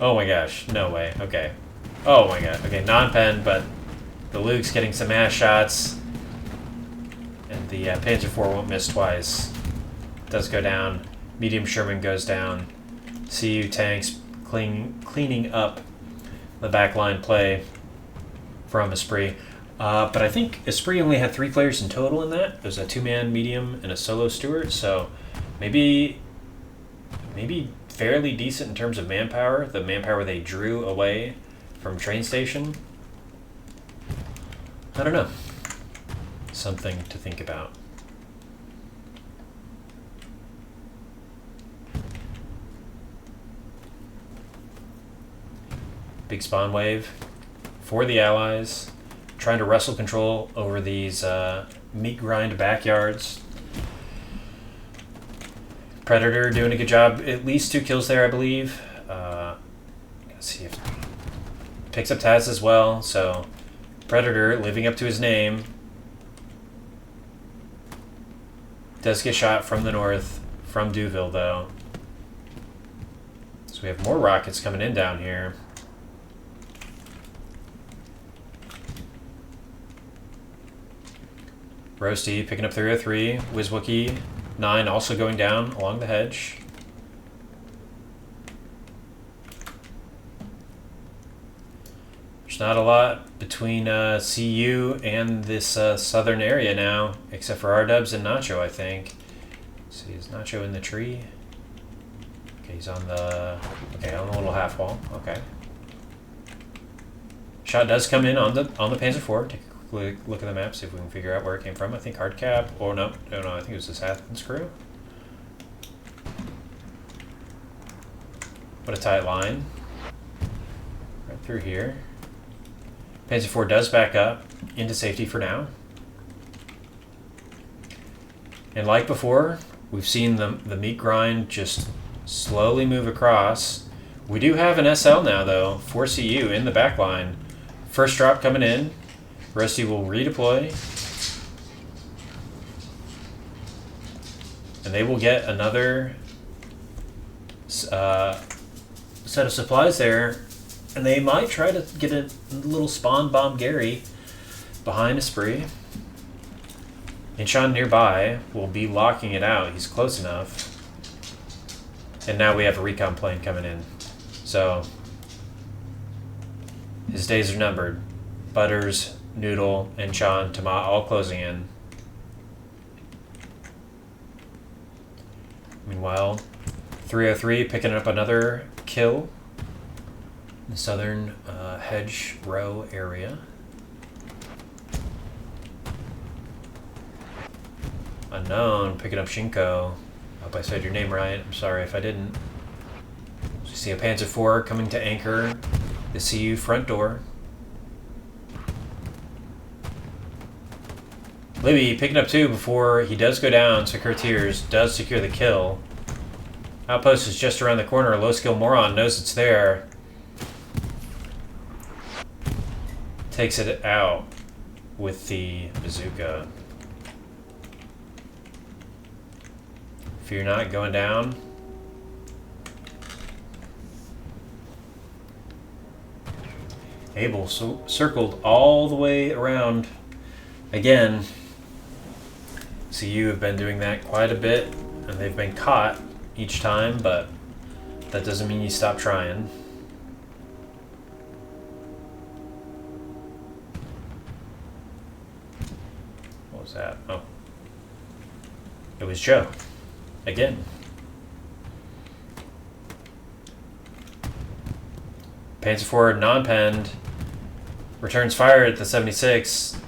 Oh my gosh, no way, okay. Oh my god, okay, non-pen, but the Luke's getting some ass shots. And the Panzer IV won't miss twice. Does go down. Medium Sherman goes down. CU tanks cleaning up the backline play from Esprit. But I think Esprit only had 3 players in total in that. It was a 2-man medium and a solo Stuart, so maybe fairly decent in terms of manpower. The manpower they drew away from train station. I don't know. Something to think about. Big spawn wave for the Allies, trying to wrestle control over these meat grind backyards. Predator doing a good job, at least 2 kills there, I believe. Let's see if picks up Taz as well. So Predator living up to his name. Does get shot from the north, from Deauville though. So we have more rockets coming in down here. Roasty picking up 303. Wizwookie 9 also going down along the hedge. There's not a lot between CU and this southern area now, except for R-Dubs and Nacho, I think. Let's see, is Nacho in the tree? Okay, he's on the little half wall. Okay. Shot does come in on the Panzer IV. Take a quick look at the map, see if we can figure out where it came from. I think Hardcap. Oh no, I think it was this Athens crew. What a tight line. Right through here. Panzer IV does back up into safety for now. And like before, we've seen the meat grind just slowly move across. We do have an SL now, though, for CU in the back line. First drop coming in. Rusty will redeploy. And they will get another set of supplies there. And they might try to get a little spawn bomb Gary behind Esprit. Incheon nearby will be locking it out. He's close enough. And now we have a recon plane coming in. So his days are numbered. Butters, Noodle, Incheon, Tama all closing in. Meanwhile, 303 picking up another kill. The southern hedge row area. Unknown picking up Shinko. I hope I said your name right. I'm sorry if I didn't. So you see a Panzer IV coming to anchor the CU front door. Libby picking up 2 before he does go down, so Courtiers does secure the kill. Outpost is just around the corner. Low skill moron knows it's there. Takes it out with the bazooka. If you're not going down. Abel circled all the way around again. CU have been doing that quite a bit, and they've been caught each time, but that doesn't mean you stop trying. What was that? Oh. It was Joe. Again. Panzer IV non-penned. Returns fire at the 76.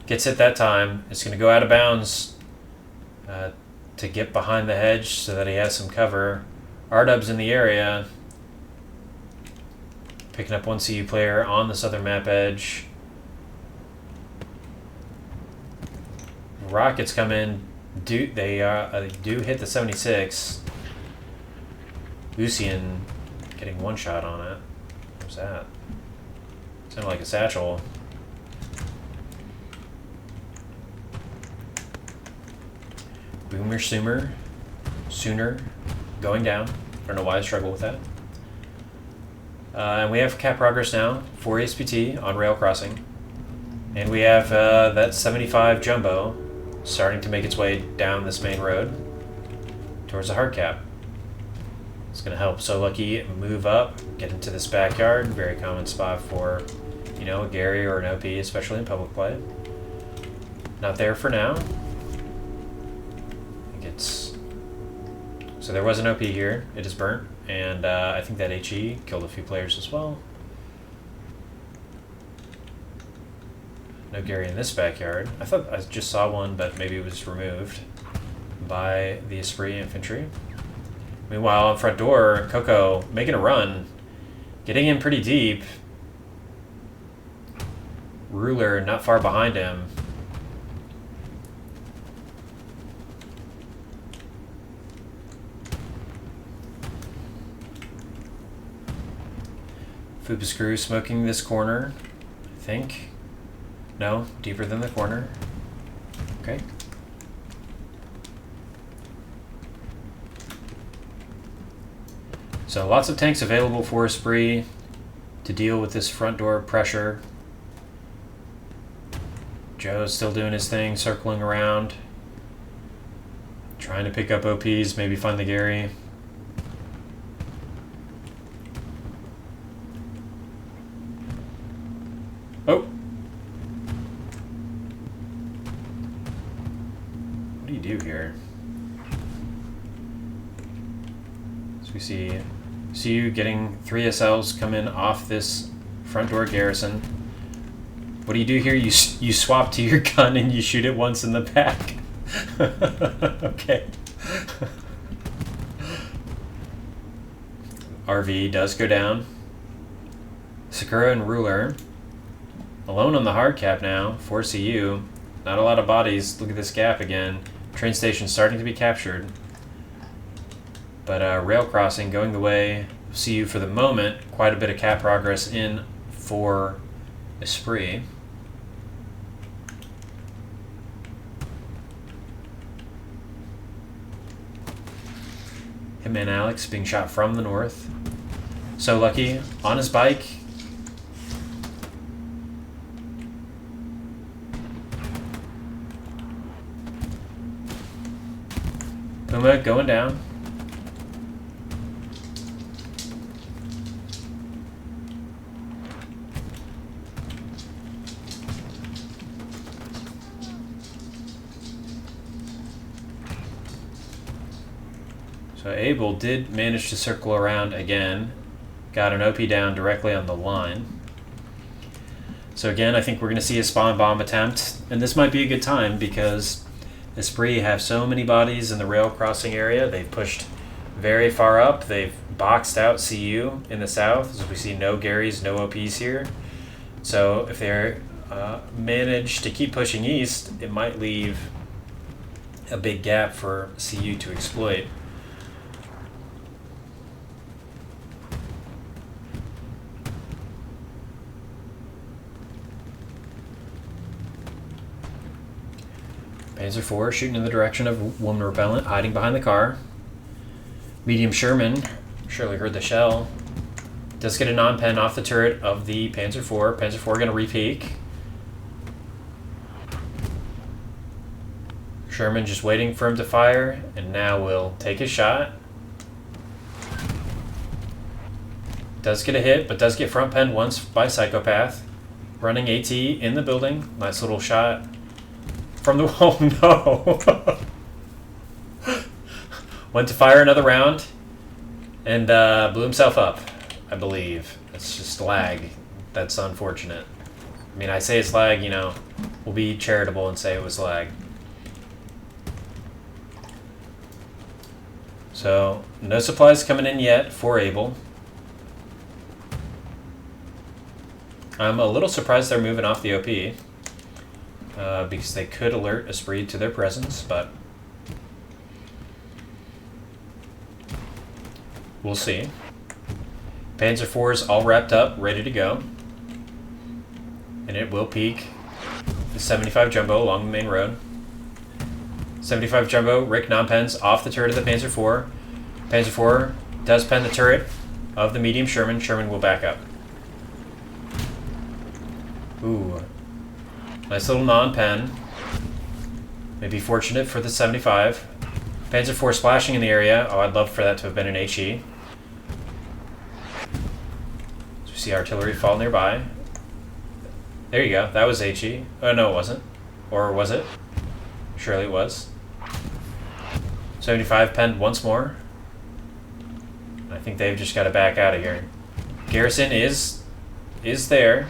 Gets hit that time. It's going to go out of bounds to get behind the hedge so that he has some cover. R-Dub's in the area. Picking up one CU player on the southern map edge. Rockets come in. They do hit the 76. Lucian getting one shot on it. What was that? Sounded like a satchel. Boomer Sooner going down. I don't know why I struggle with that. And we have cap progress now for ESPT on rail crossing. And we have that 75 jumbo starting to make its way down this main road towards the hard cap. It's going to help So Lucky move up, get into this backyard. Very common spot for, a Gary or an OP, especially in public play. Not there for now. So there was an OP here. It is burnt, and I think that HE killed a few players as well. No Gary in this backyard. I thought I just saw one, but maybe it was removed by the Esprit infantry. Meanwhile, on front door, Coco making a run, getting in pretty deep. Ruler not far behind him. Fupa Screw smoking this corner, I think. No, deeper than the corner. Okay. So lots of tanks available for Esprit to deal with this front door pressure. Joe's still doing his thing, circling around. Trying to pick up OPs, maybe find the Gary. Oh! What do you do here? So we see you getting 3 SLs come in off this front door garrison. What do you do here? You swap to your gun and you shoot it once in the back. Okay. RV does go down. Sakura and Ruler alone on the hard cap now for CU. Not a lot of bodies. Look at this gap again. Train station starting to be captured. But rail crossing going the way of CU for the moment. Quite a bit of cap progress in for Esprit. Hitman Alex being shot from the north. So Lucky on his bike. Puma going down. So Abel did manage to circle around again. Got an OP down directly on the line. So again, I think we're going to see a spawn bomb attempt. And this might be a good time because Esprit have so many bodies in the rail crossing area. They've pushed very far up. They've boxed out CU in the south. As we see no Garys, no OPs here. So if they manage to keep pushing east, it might leave a big gap for CU to exploit. Panzer IV shooting in the direction of Woman Repellent, hiding behind the car. Medium Sherman, surely heard the shell. Does get a non-pen off the turret of the Panzer IV. Panzer IV going to repeak. Sherman just waiting for him to fire, and now will take his shot. Does get a hit, but does get front penned once by Psychopath. Running AT in the building. Nice little shot. From the oh no! Went to fire another round and blew himself up, I believe. It's just lag. That's unfortunate. I mean, I say it's lag, you know, we'll be charitable and say it was lag. So, no supplies coming in yet for Able. I'm a little surprised they're moving off the OP. Because they could alert Esprit to their presence, but we'll see. Panzer IV's all wrapped up, ready to go. And it will peak the 75 Jumbo along the main road. 75 Jumbo, Rick non-pens off the turret of the Panzer IV. Panzer IV does pen the turret of the medium Sherman. Sherman will back up. Ooh. Nice little non-pen. Maybe fortunate for the 75. Panzer IV splashing in the area. Oh, I'd love for that to have been an HE. So we see artillery fall nearby. There you go. That was HE. Oh, no, it wasn't. Or was it? Surely it was. 75 penned once more. I think they've just got to back out of here. Garrison is there.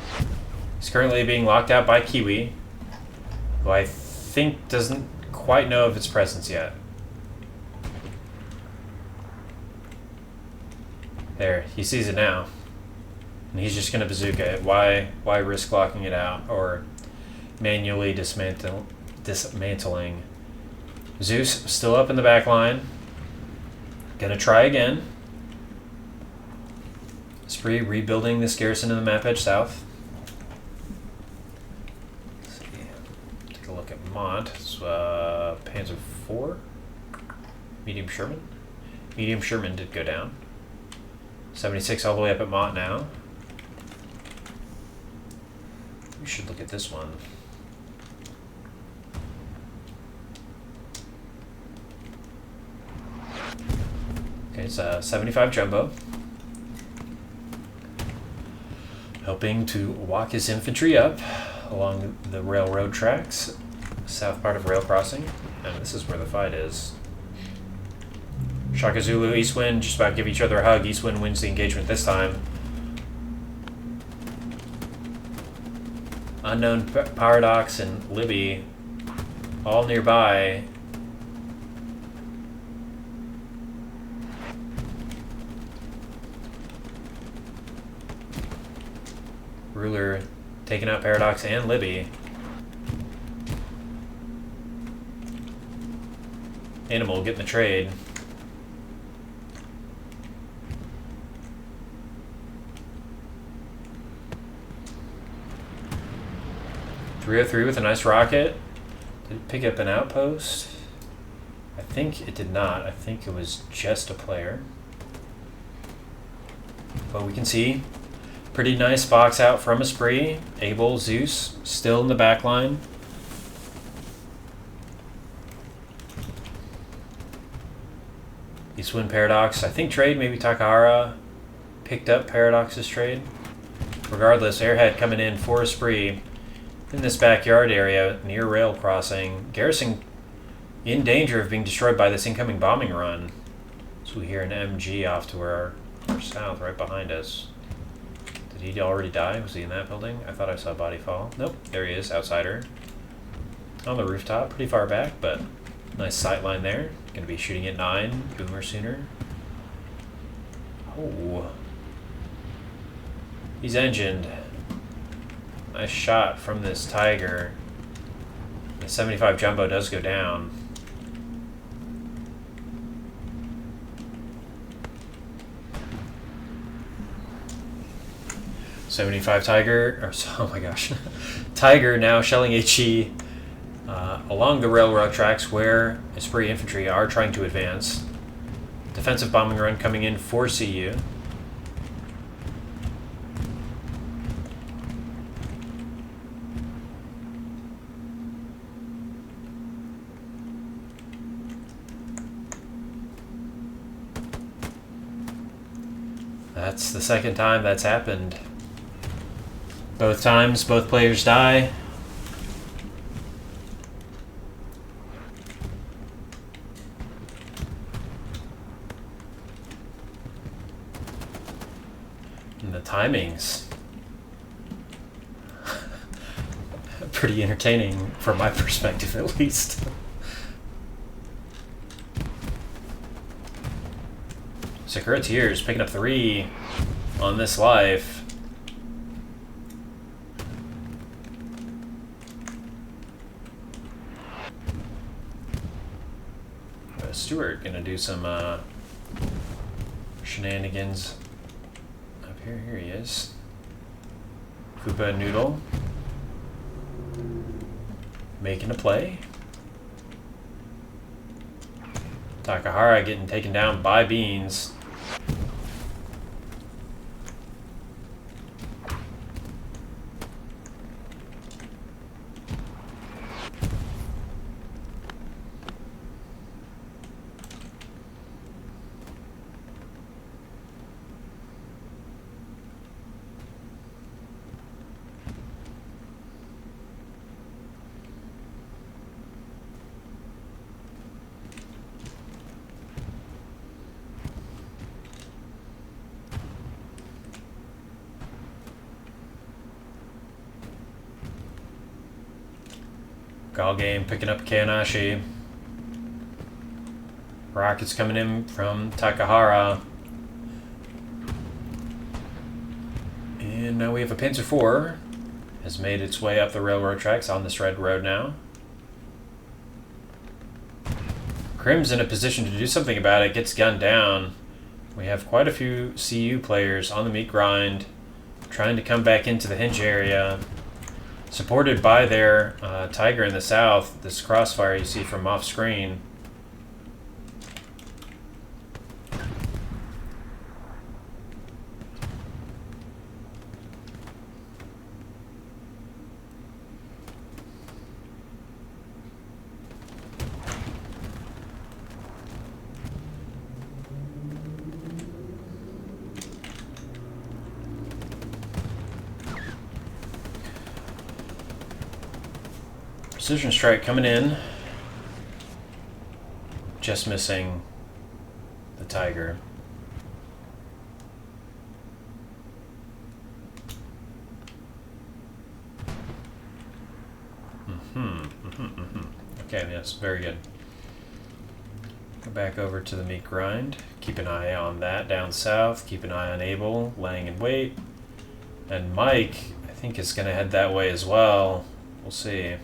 He's currently being locked out by Kiwi, who I think doesn't quite know of its presence yet. There, he sees it now. And he's just going to bazooka it. Why risk locking it out or manually dismantling? Zeus still up in the back line. Gonna try again. Spree rebuilding this garrison in the map edge south. Let's see. Take a look at Mont. It's Panzer IV. Medium Sherman. Medium Sherman did go down. 76 all the way up at Mont now. We should look at this one. Okay, it's a 75 Jumbo. Helping to walk his infantry up along the railroad tracks, south part of rail crossing. And this is where the fight is. Shaka Zulu, Eastwind just about give each other a hug. Eastwind wins the engagement this time. Unknown Paradox and Libby all nearby. Ruler taking out Paradox and Libby. Animal getting the trade. .303 with a nice rocket. Did it pick up an outpost? I think it did not. I think it was just a player. But we can see pretty nice box out from Esprit. Able, Zeus, still in the back line. Eastwind Paradox. I think trade, maybe Takahara picked up Paradox's trade. Regardless, Airhead coming in for Esprit in this backyard area near rail crossing. Garrison in danger of being destroyed by this incoming bombing run. So we hear an MG off to our south, right behind us. Did he already die? Was he in that building? I thought I saw a body fall. Nope, there he is, outsider. On the rooftop, pretty far back, but nice sight line there. Gonna be shooting at 9, boomer sooner. Oh. He's engined. Nice shot from this Tiger. The 75 Jumbo does go down. .75 Tiger, or oh my gosh, Tiger now shelling HE along the railroad tracks where Esprit infantry are trying to advance. Defensive bombing run coming in for CU. That's the second time that's happened. Both times, both players die. And the timings. pretty entertaining from my perspective, at least. Sakura Tears picking up 3 on this life. Stewart gonna do some shenanigans up here. Here he is. Koopa Noodle making a play. Takahara getting taken down by Beans. Gall game picking up Kanashi. Rockets coming in from Takahara. And now we have a Panzer IV. Has made its way up the railroad tracks on this red road now. Crim's in a position to do something about it. Gets gunned down. We have quite a few CU players on the meat grind. Trying to come back into the hinge area. Supported by their Tiger in the south, this crossfire you see from off screen. Precision strike coming in. Just missing the Tiger. Okay, yes, very good. Go back over to the meat grind. Keep an eye on that down south. Keep an eye on Abel laying in wait. And Mike, I think, is going to head that way as well. We'll see.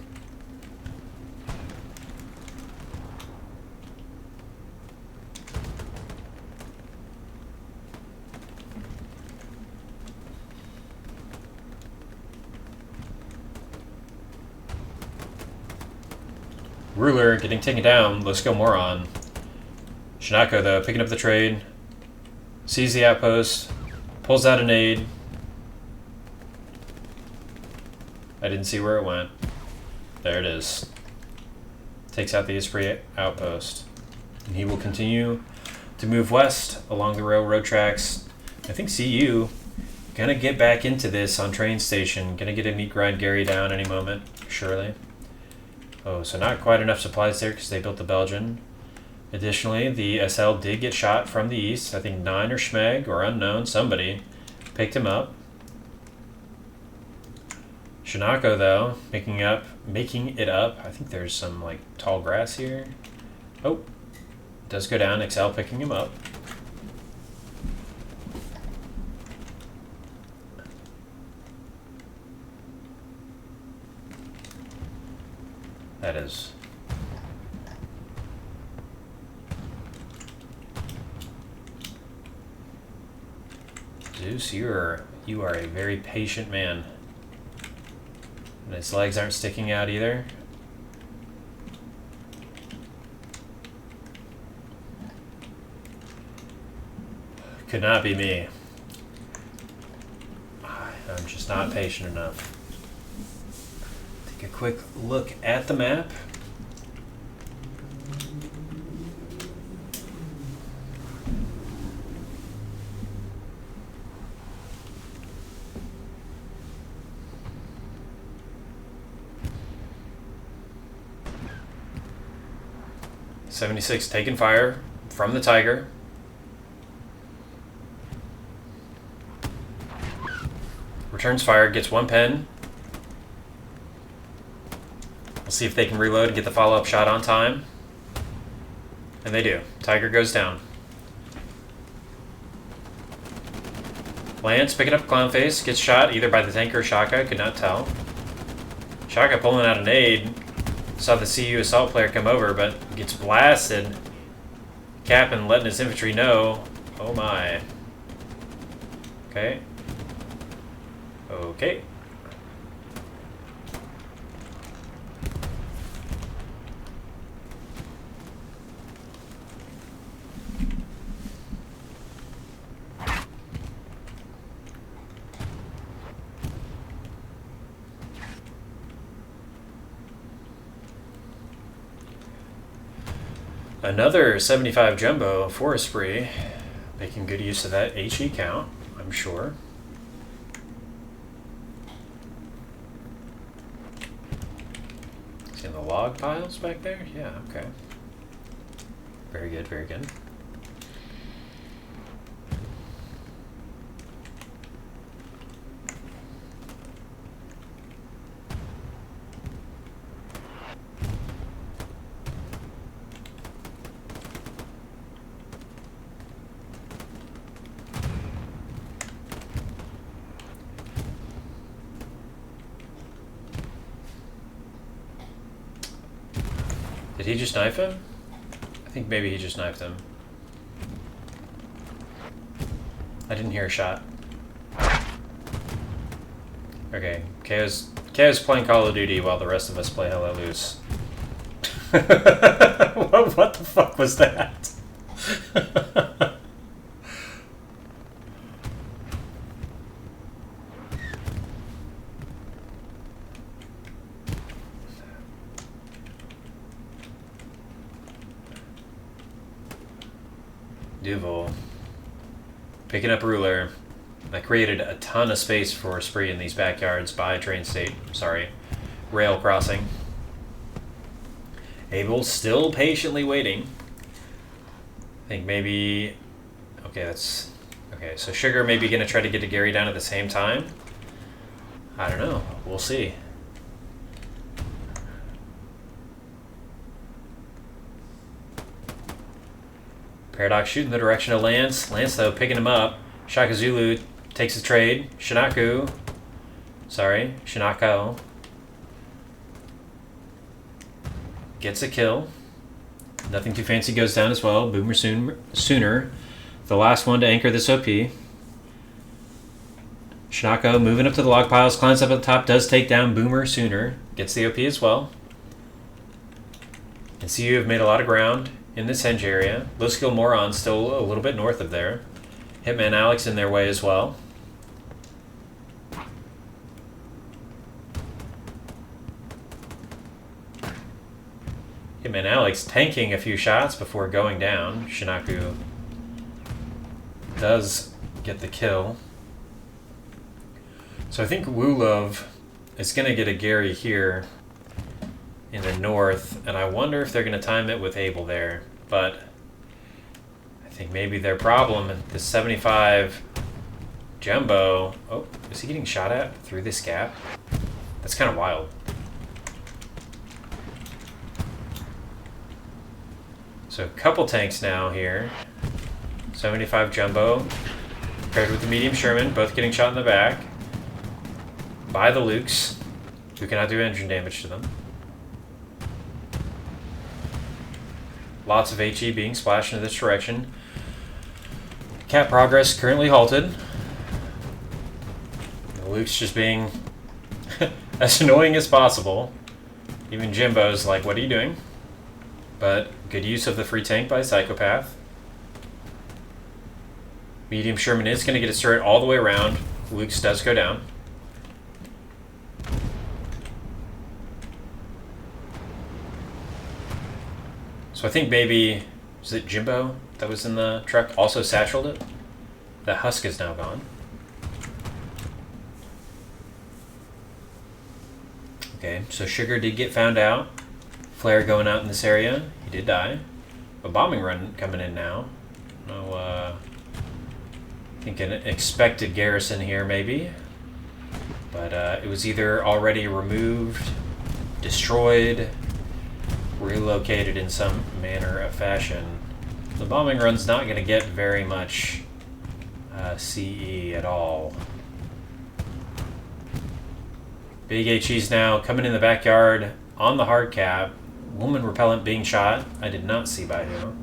Ruler getting taken down. Let's go Moron. Shinako, though, picking up the trade. Sees the outpost. Pulls out a nade. I didn't see where it went. There it is. Takes out the Esprit outpost. And he will continue to move west along the railroad tracks. I think CU gonna get back into this on train station. Gonna get a meat grind Gary down any moment, surely. Oh, so not quite enough supplies there because they built the Belgian. Additionally, the SL did get shot from the east. I think Nine or Schmeg or unknown, somebody picked him up. Shinako, though, making it up. I think there's some like tall grass here. Oh, does go down. XL picking him up. That is. Zeus, you are a very patient man. And his legs aren't sticking out either. Could not be me. I'm just not patient enough. Take a quick look at the map. .76 taking fire from the Tiger. Returns fire, gets one pen. see if they can reload and get the follow-up shot on time. And they do. Tiger goes down. Lance picking up Clownface, gets shot either by the tanker or Shaka, could not tell. Shaka pulling out a nade, saw the CU assault player come over, but gets blasted. Cap'n letting his infantry know. Oh my. Okay. Okay. Another 75 jumbo for a spree, making good use of that HE count, I'm sure. See the log piles back there? Yeah, okay. Very good, very good. Did he just knife him? I think maybe he just knifed him. I didn't hear a shot. Okay, KO's playing Call of Duty while the rest of us play Hell Let Loose. What the fuck was that? Duval picking up ruler. That created a ton of space for spree in these backyards by rail crossing. Abel still patiently waiting. I think maybe okay, so Sugar maybe gonna try to get to Gary down at the same time. I don't know. We'll see. Paradox shooting the direction of Lance. Lance, though, picking him up. Shaka Zulu takes his trade. Shinako. Gets a kill. Nothing Too Fancy goes down as well. Boomer Sooner. The last one to anchor this OP. Shinako moving up to the log piles. Climbs up at the top. Does take down Boomer Sooner. Gets the OP as well. And CU have made a lot of ground in this henge area. Low skill Moron still a little bit north of there. Hitman Alex in their way as well. Hitman Alex tanking a few shots before going down. Shinaku does get the kill. So I think Wulov is going to get a Gary here in the north, and I wonder if they're going to time it with Abel there. But I think maybe their problem, the 75 Jumbo. Oh, is he getting shot at through this gap? That's kind of wild. So a couple tanks now here. 75 Jumbo paired with the medium Sherman, both getting shot in the back by the Lukes, who cannot do engine damage to them. Lots of HE being splashed into this direction. Cat progress currently halted. The Luke's just being as annoying as possible. Even Jimbo's like, what are you doing? But good use of the free tank by Psychopath. Medium Sherman is going to get his turret all the way around. Luke's does go down. So I think maybe, was it Jimbo that was in the truck? Also satcheled it? The husk is now gone. Okay, so Sugar did get found out. Flare going out in this area. He did die. A bombing run coming in now. No, I think an expected garrison here maybe. But it was either already removed destroyed, relocated in some manner of fashion. The bombing run's not going to get very much CE at all. Big HE's now coming in the backyard on the hard cap. Woman repellent being shot. I did not see by who.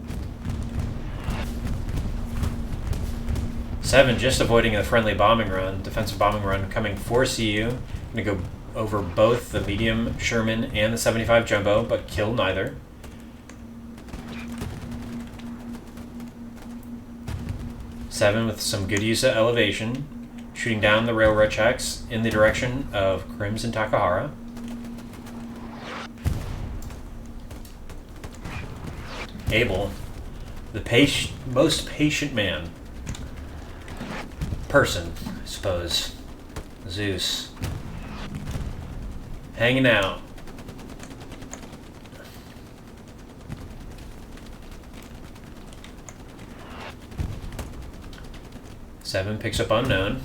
7 just avoiding the friendly bombing run. Defensive bombing run coming for CU. Going to go over both the medium Sherman and the 75 Jumbo, but kill neither. Seven with some good use of elevation, shooting down the railroad tracks in the direction of Crimson Takahara. Abel, the most patient person, I suppose. Zeus, hanging out. Seven picks up unknown.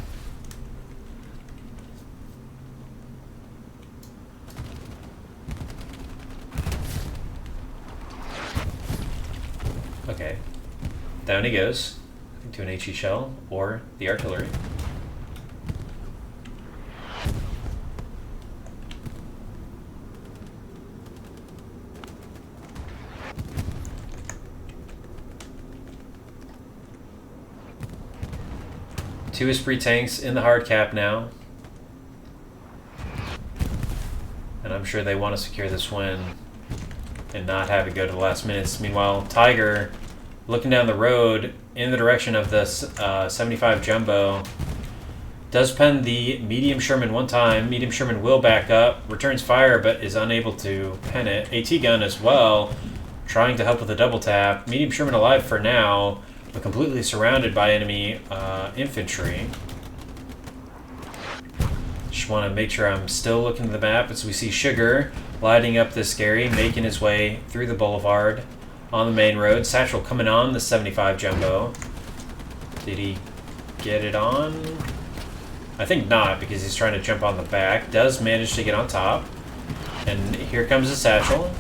Okay. Down he goes. To an HE shell or the artillery. Two Esprit tanks in the hard cap now. And I'm sure they want to secure this win and not have it go to the last minutes. Meanwhile, Tiger, looking down the road in the direction of the 75 Jumbo, does pen the medium Sherman one time. Medium Sherman will back up, returns fire, but is unable to pen it. AT gun as well, trying to help with a double tap. Medium Sherman alive for now, but completely surrounded by enemy infantry. Just want to make sure I'm still looking at the map as we see Sugar lighting up this Gary, making his way through the boulevard on the main road. Satchel coming on the 75 Jumbo. Did he get it on? I think not, because he's trying to jump on the back. Does manage to get on top. And here comes the Satchel.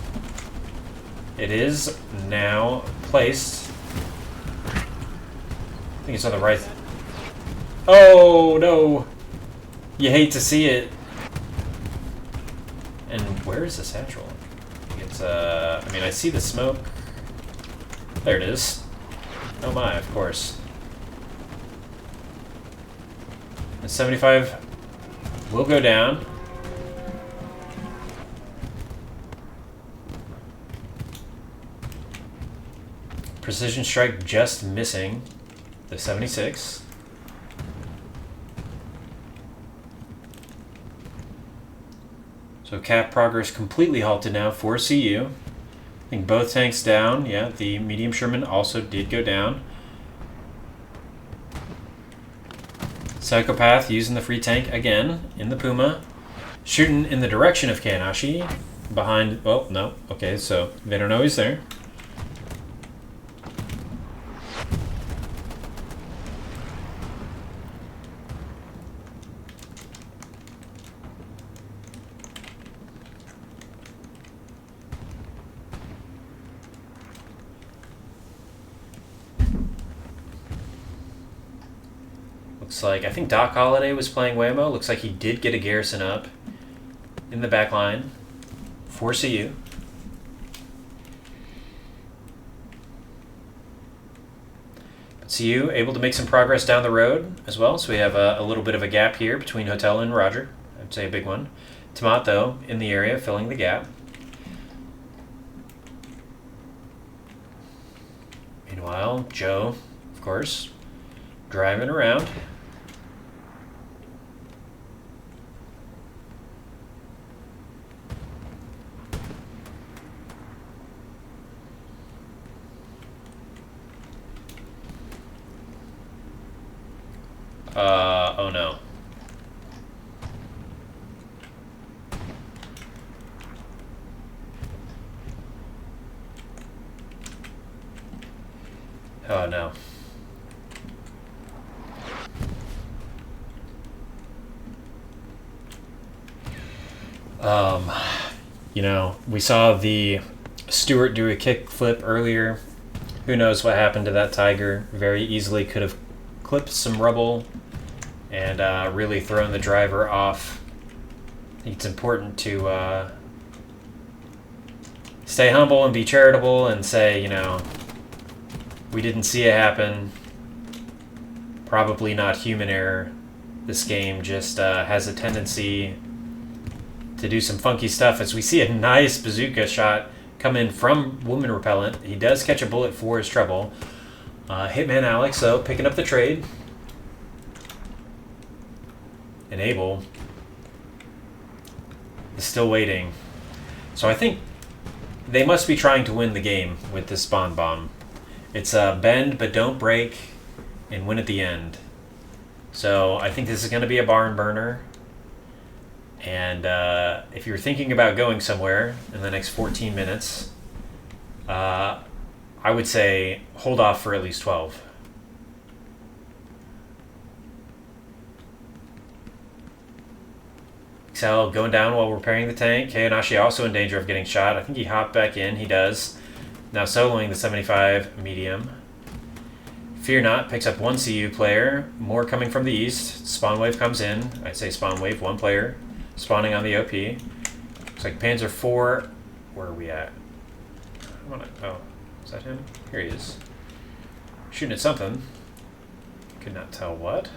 It is now placed. I think it's on the right. Oh, no. You hate to see it. And where is the Satchel? It's, I mean, I see the smoke. There it is. Oh my, of course. The 75 will go down. Precision strike just missing the 76. So cap progress completely halted now for CU. I think both tanks down. Yeah, the medium Sherman also did go down. Psychopath using the free tank again in the Puma. Shooting in the direction of Kanashi. Behind, well, no. Okay, so they don't know he's there. Looks like, I think Doc Holliday was playing Waymo. Looks like he did get a garrison up in the back line for CU. But CU able to make some progress down the road as well. So we have a little bit of a gap here between Hotel and Roger. I'd say a big one. Tomat, though, in the area, filling the gap. Meanwhile, Joe, of course, driving around. Oh no. Oh no. You know, we saw the Stewart do a kick flip earlier. Who knows what happened to that Tiger? Very easily could have clipped some rubble and really thrown the driver off. I think it's important to stay humble and be charitable and say, you know, we didn't see it happen. Probably not human error. This game just has a tendency to do some funky stuff, as we see a nice bazooka shot come in from Woman Repellent. He does catch a bullet for his trouble. Hitman Alex, though, picking up the trade. And Abel is still waiting. So I think they must be trying to win the game with this spawn bomb. It's bend but don't break and win at the end. So I think this is going to be a barn burner. And if you're thinking about going somewhere in the next 14 minutes, I would say hold off for at least 12. Excel going down while repairing the tank. Kayanashi also in danger of getting shot. I think he hopped back in. He does. Now soloing the 75 medium. Fear Not picks up one CU player. More coming from the east. Spawn Wave comes in. I'd say Spawn Wave, one player. Spawning on the OP. Looks like Panzer 4. Where are we at? Oh, is that him? Here he is. Shooting at something. Could not tell what.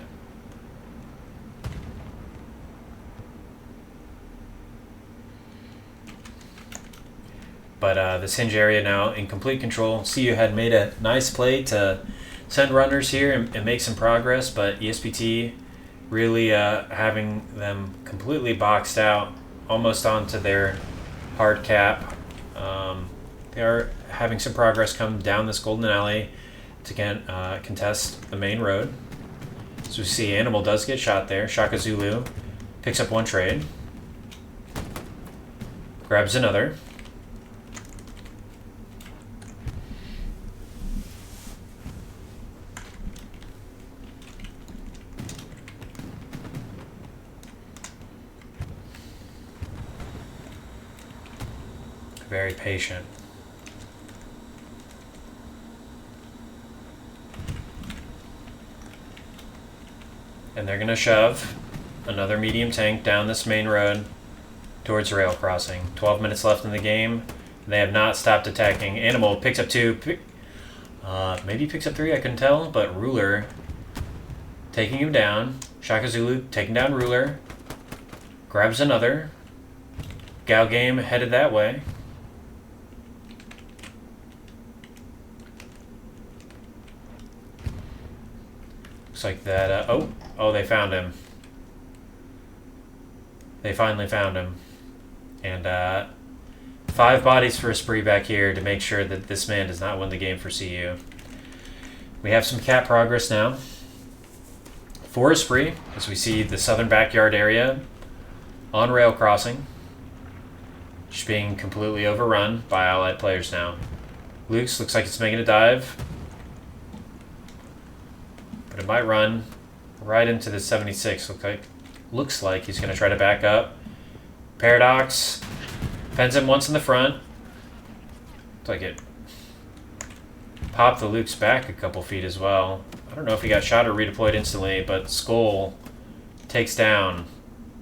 But this hinge area now in complete control. CU had made a nice play to send runners here and make some progress, but ESPT really having them completely boxed out, almost onto their hard cap. They are having some progress come down this golden alley to contest the main road. So we see Animal does get shot there. Shaka Zulu picks up one trade. Grabs another. Very patient. And they're going to shove another medium tank down this main road towards rail crossing. 12 minutes left in the game. They have not stopped attacking. Animal picks up two. Maybe picks up three, I couldn't tell. But Ruler taking him down. Shaka Zulu taking down Ruler. Grabs another. Gal Game headed that way. Looks like that. Oh, they found him. They finally found him. And 5 bodies for a spree back here to make sure that this man does not win the game for CU. We have some cap progress now. For a spree, as we see the southern backyard area on rail crossing, just being completely overrun by allied players now. Luke's looks like it's making a dive. But it might run right into the 76. Looks like he's going to try to back up. Paradox fends him once in the front. Looks like it popped the Luke's back a couple feet as well. I don't know if he got shot or redeployed instantly, but Skull takes down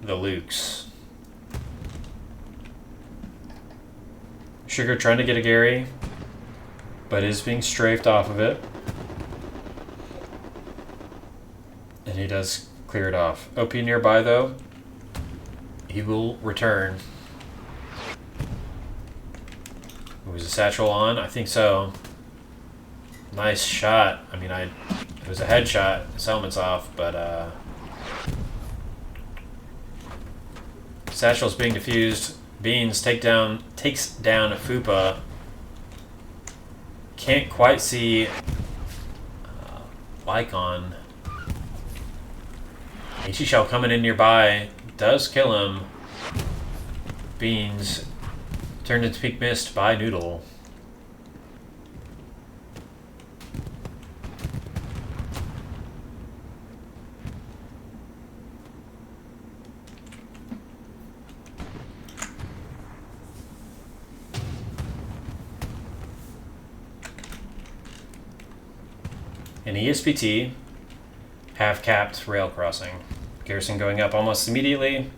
the Luke's. Sugar trying to get a Gary, but is being strafed off of it. And he does clear it off. OP nearby, though. He will return. Was a satchel on? I think so. Nice shot. I mean, it was a headshot. His helmet's off, but satchel's being defused. Beans takes down Fupa. Can't quite see Lycon. HE shell coming in nearby. Does kill him. Beans turned into peak mist by Noodle. and ESPT have capped rail crossing. Garrison going up almost immediately,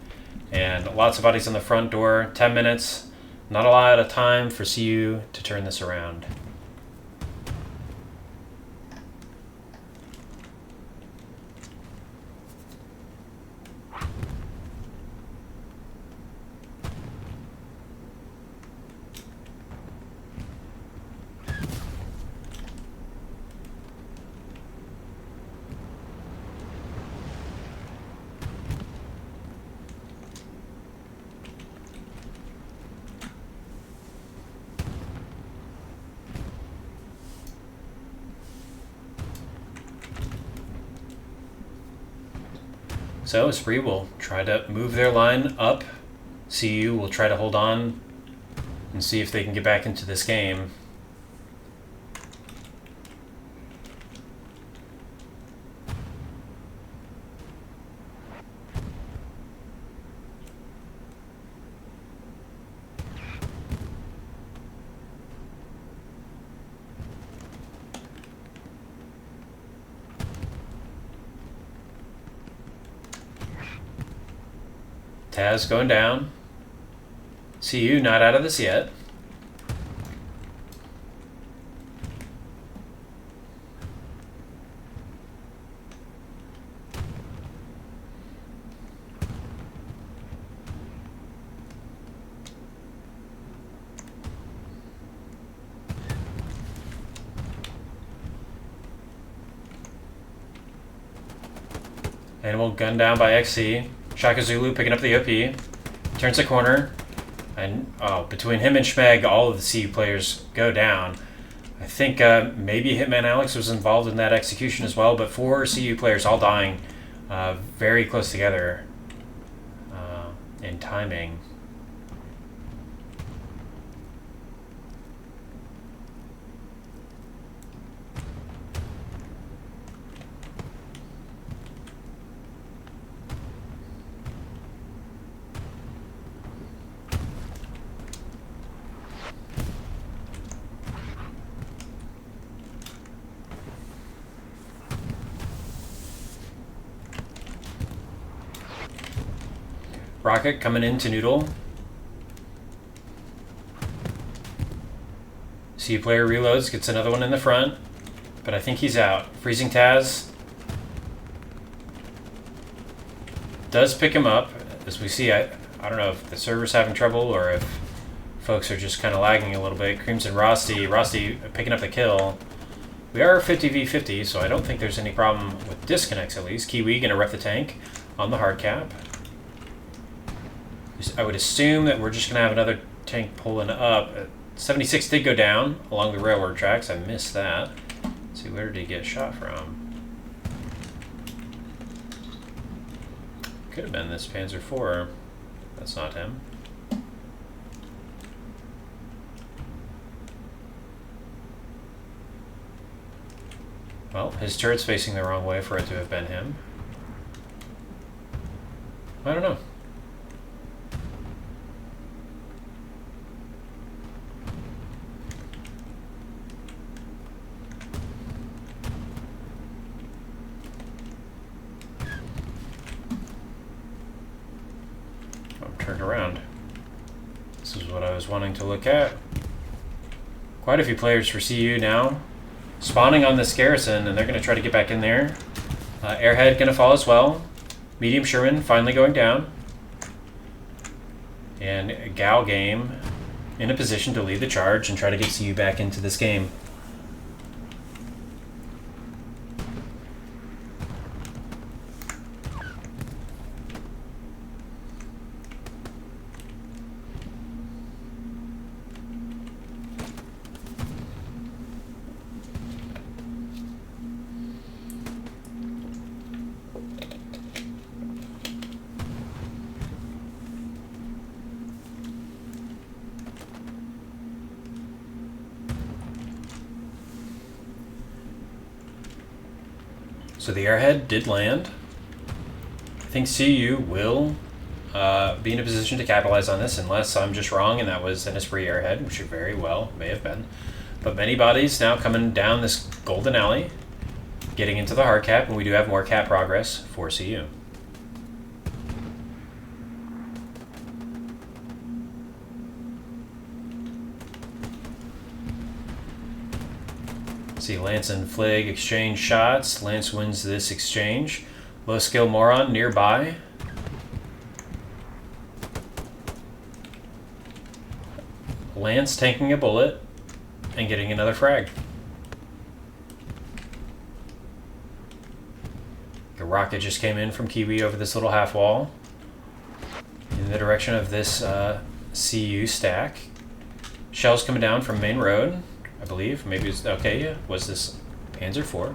and lots of bodies on the front door. 10 minutes. Not a lot of time for CU to turn this around. So Esprit will try to move their line up. CU will try to hold on and see if they can get back into this game. Taz going down. CU not out of this yet. Animal gunned down by XC. Shaka Zulu picking up the OP. Turns the corner. And between him and Schmeg, all of the CU players go down. I think maybe Hitman Alex was involved in that execution as well, but 4 CU players all dying very close together in timing. Rocket coming into Noodle. CU player reloads, gets another one in the front, but I think he's out. Freezing Taz does pick him up. As we see, I don't know if the server's having trouble or if folks are just kind of lagging a little bit. Crimson Rusty picking up the kill. We are 50v50, so I don't think there's any problem with disconnects at least. Kiwi gonna rep the tank on the hard cap. I would assume that we're just going to have another tank pulling up. 76 did go down along the railroad tracks. I missed that. Let's see, where did he get shot from? Could have been this Panzer IV. That's not him. Well, his turret's facing the wrong way for it to have been him. I don't know. Turned around. This is what I was wanting to look at. Quite a few players for CU now spawning on this garrison, and they're going to try to get back in there. Airhead going to fall as well. Medium Sherman finally going down. And Gal Game in a position to lead the charge and try to get CU back into this game. So the airhead did land. I think CU will be in a position to capitalize on this, unless I'm just wrong and that was an Esprit airhead, which it very well may have been. But many bodies now coming down this golden alley. getting into the hard cap, and we do have more cap progress for CU. See Lance and Flig exchange shots. Lance wins this exchange. Low skill Moron nearby. Lance tanking a bullet and getting another frag. The rocket just came in from Kiwi over this little half wall in the direction of this CU stack. Shells coming down from main road, I believe. Maybe it's okay. Yeah, was this Panzer IV?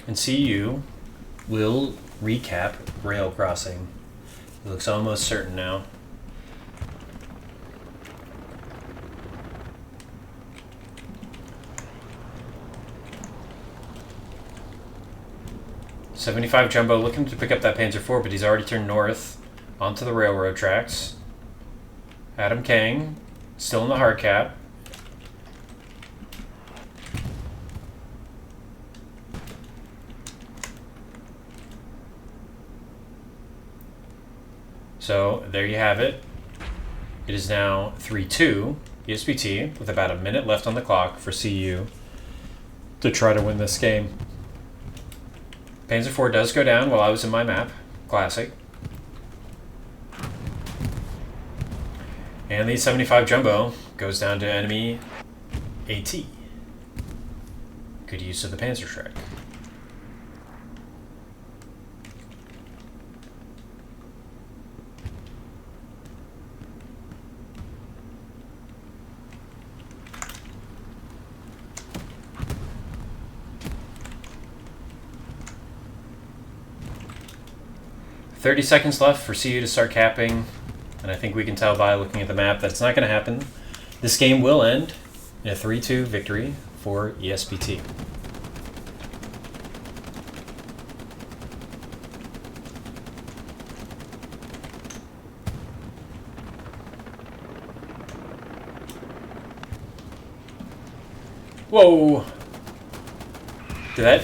And CU will recap rail crossing. It looks almost certain now. .75 Jumbo looking to pick up that Panzer IV, but he's already turned north onto the railroad tracks. Adam Kang still in the hard cap. So there you have it. It is now 3-2 ESPT with about a minute left on the clock for CU to try to win this game. Panzer IV does go down while I was in my map. Classic. And the 75 Jumbo goes down to enemy AT. Good use of the Panzer Shrek. .30 seconds left for CU to start capping, and I think we can tell by looking at the map that it's not going to happen. This game will end in a 3-2 victory for ESPT. Whoa! Did that?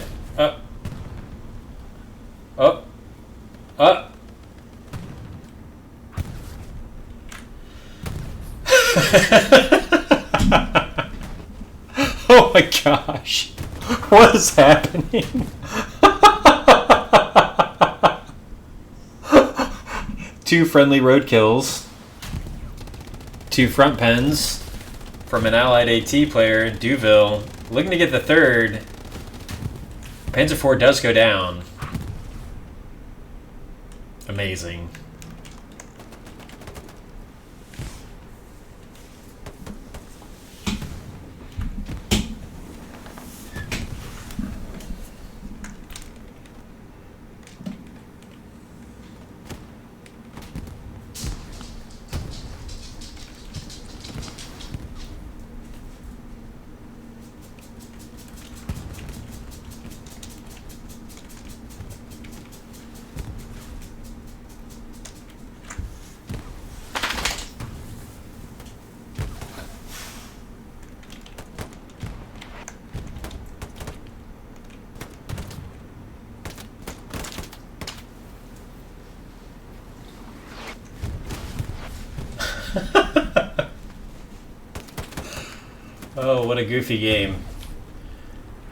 Oh my gosh. What is happening? Two friendly roadkills. Two front pens from an allied AT player, Duville, looking to get the third. Panzer IV does go down. Amazing. Oh, what a goofy game.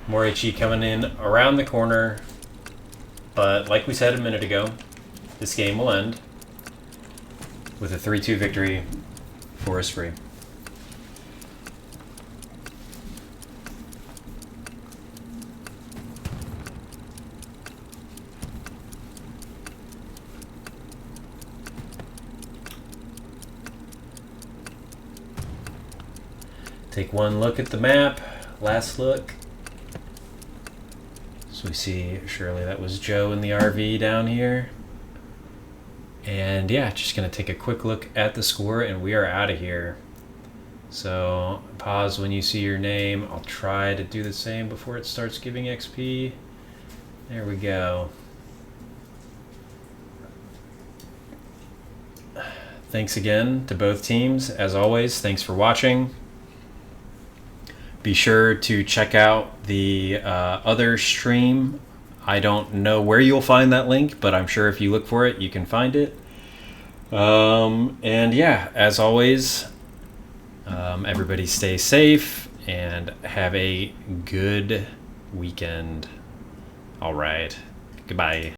More HE coming in around the corner. But like we said a minute ago, this game will end with a 3-2 victory for Esprit. Take one look at the map. Last look. So we see Shirley, that was Joe in the RV down here. And yeah, just going to take a quick look at the score and we are out of here. So pause when you see your name. I'll try to do the same before it starts giving XP. There we go. Thanks again to both teams. As always, thanks for watching. Be sure to check out the other stream. I don't know where you'll find that link, but I'm sure if you look for it, you can find it. And yeah, as always, everybody stay safe and have a good weekend. All right. Goodbye.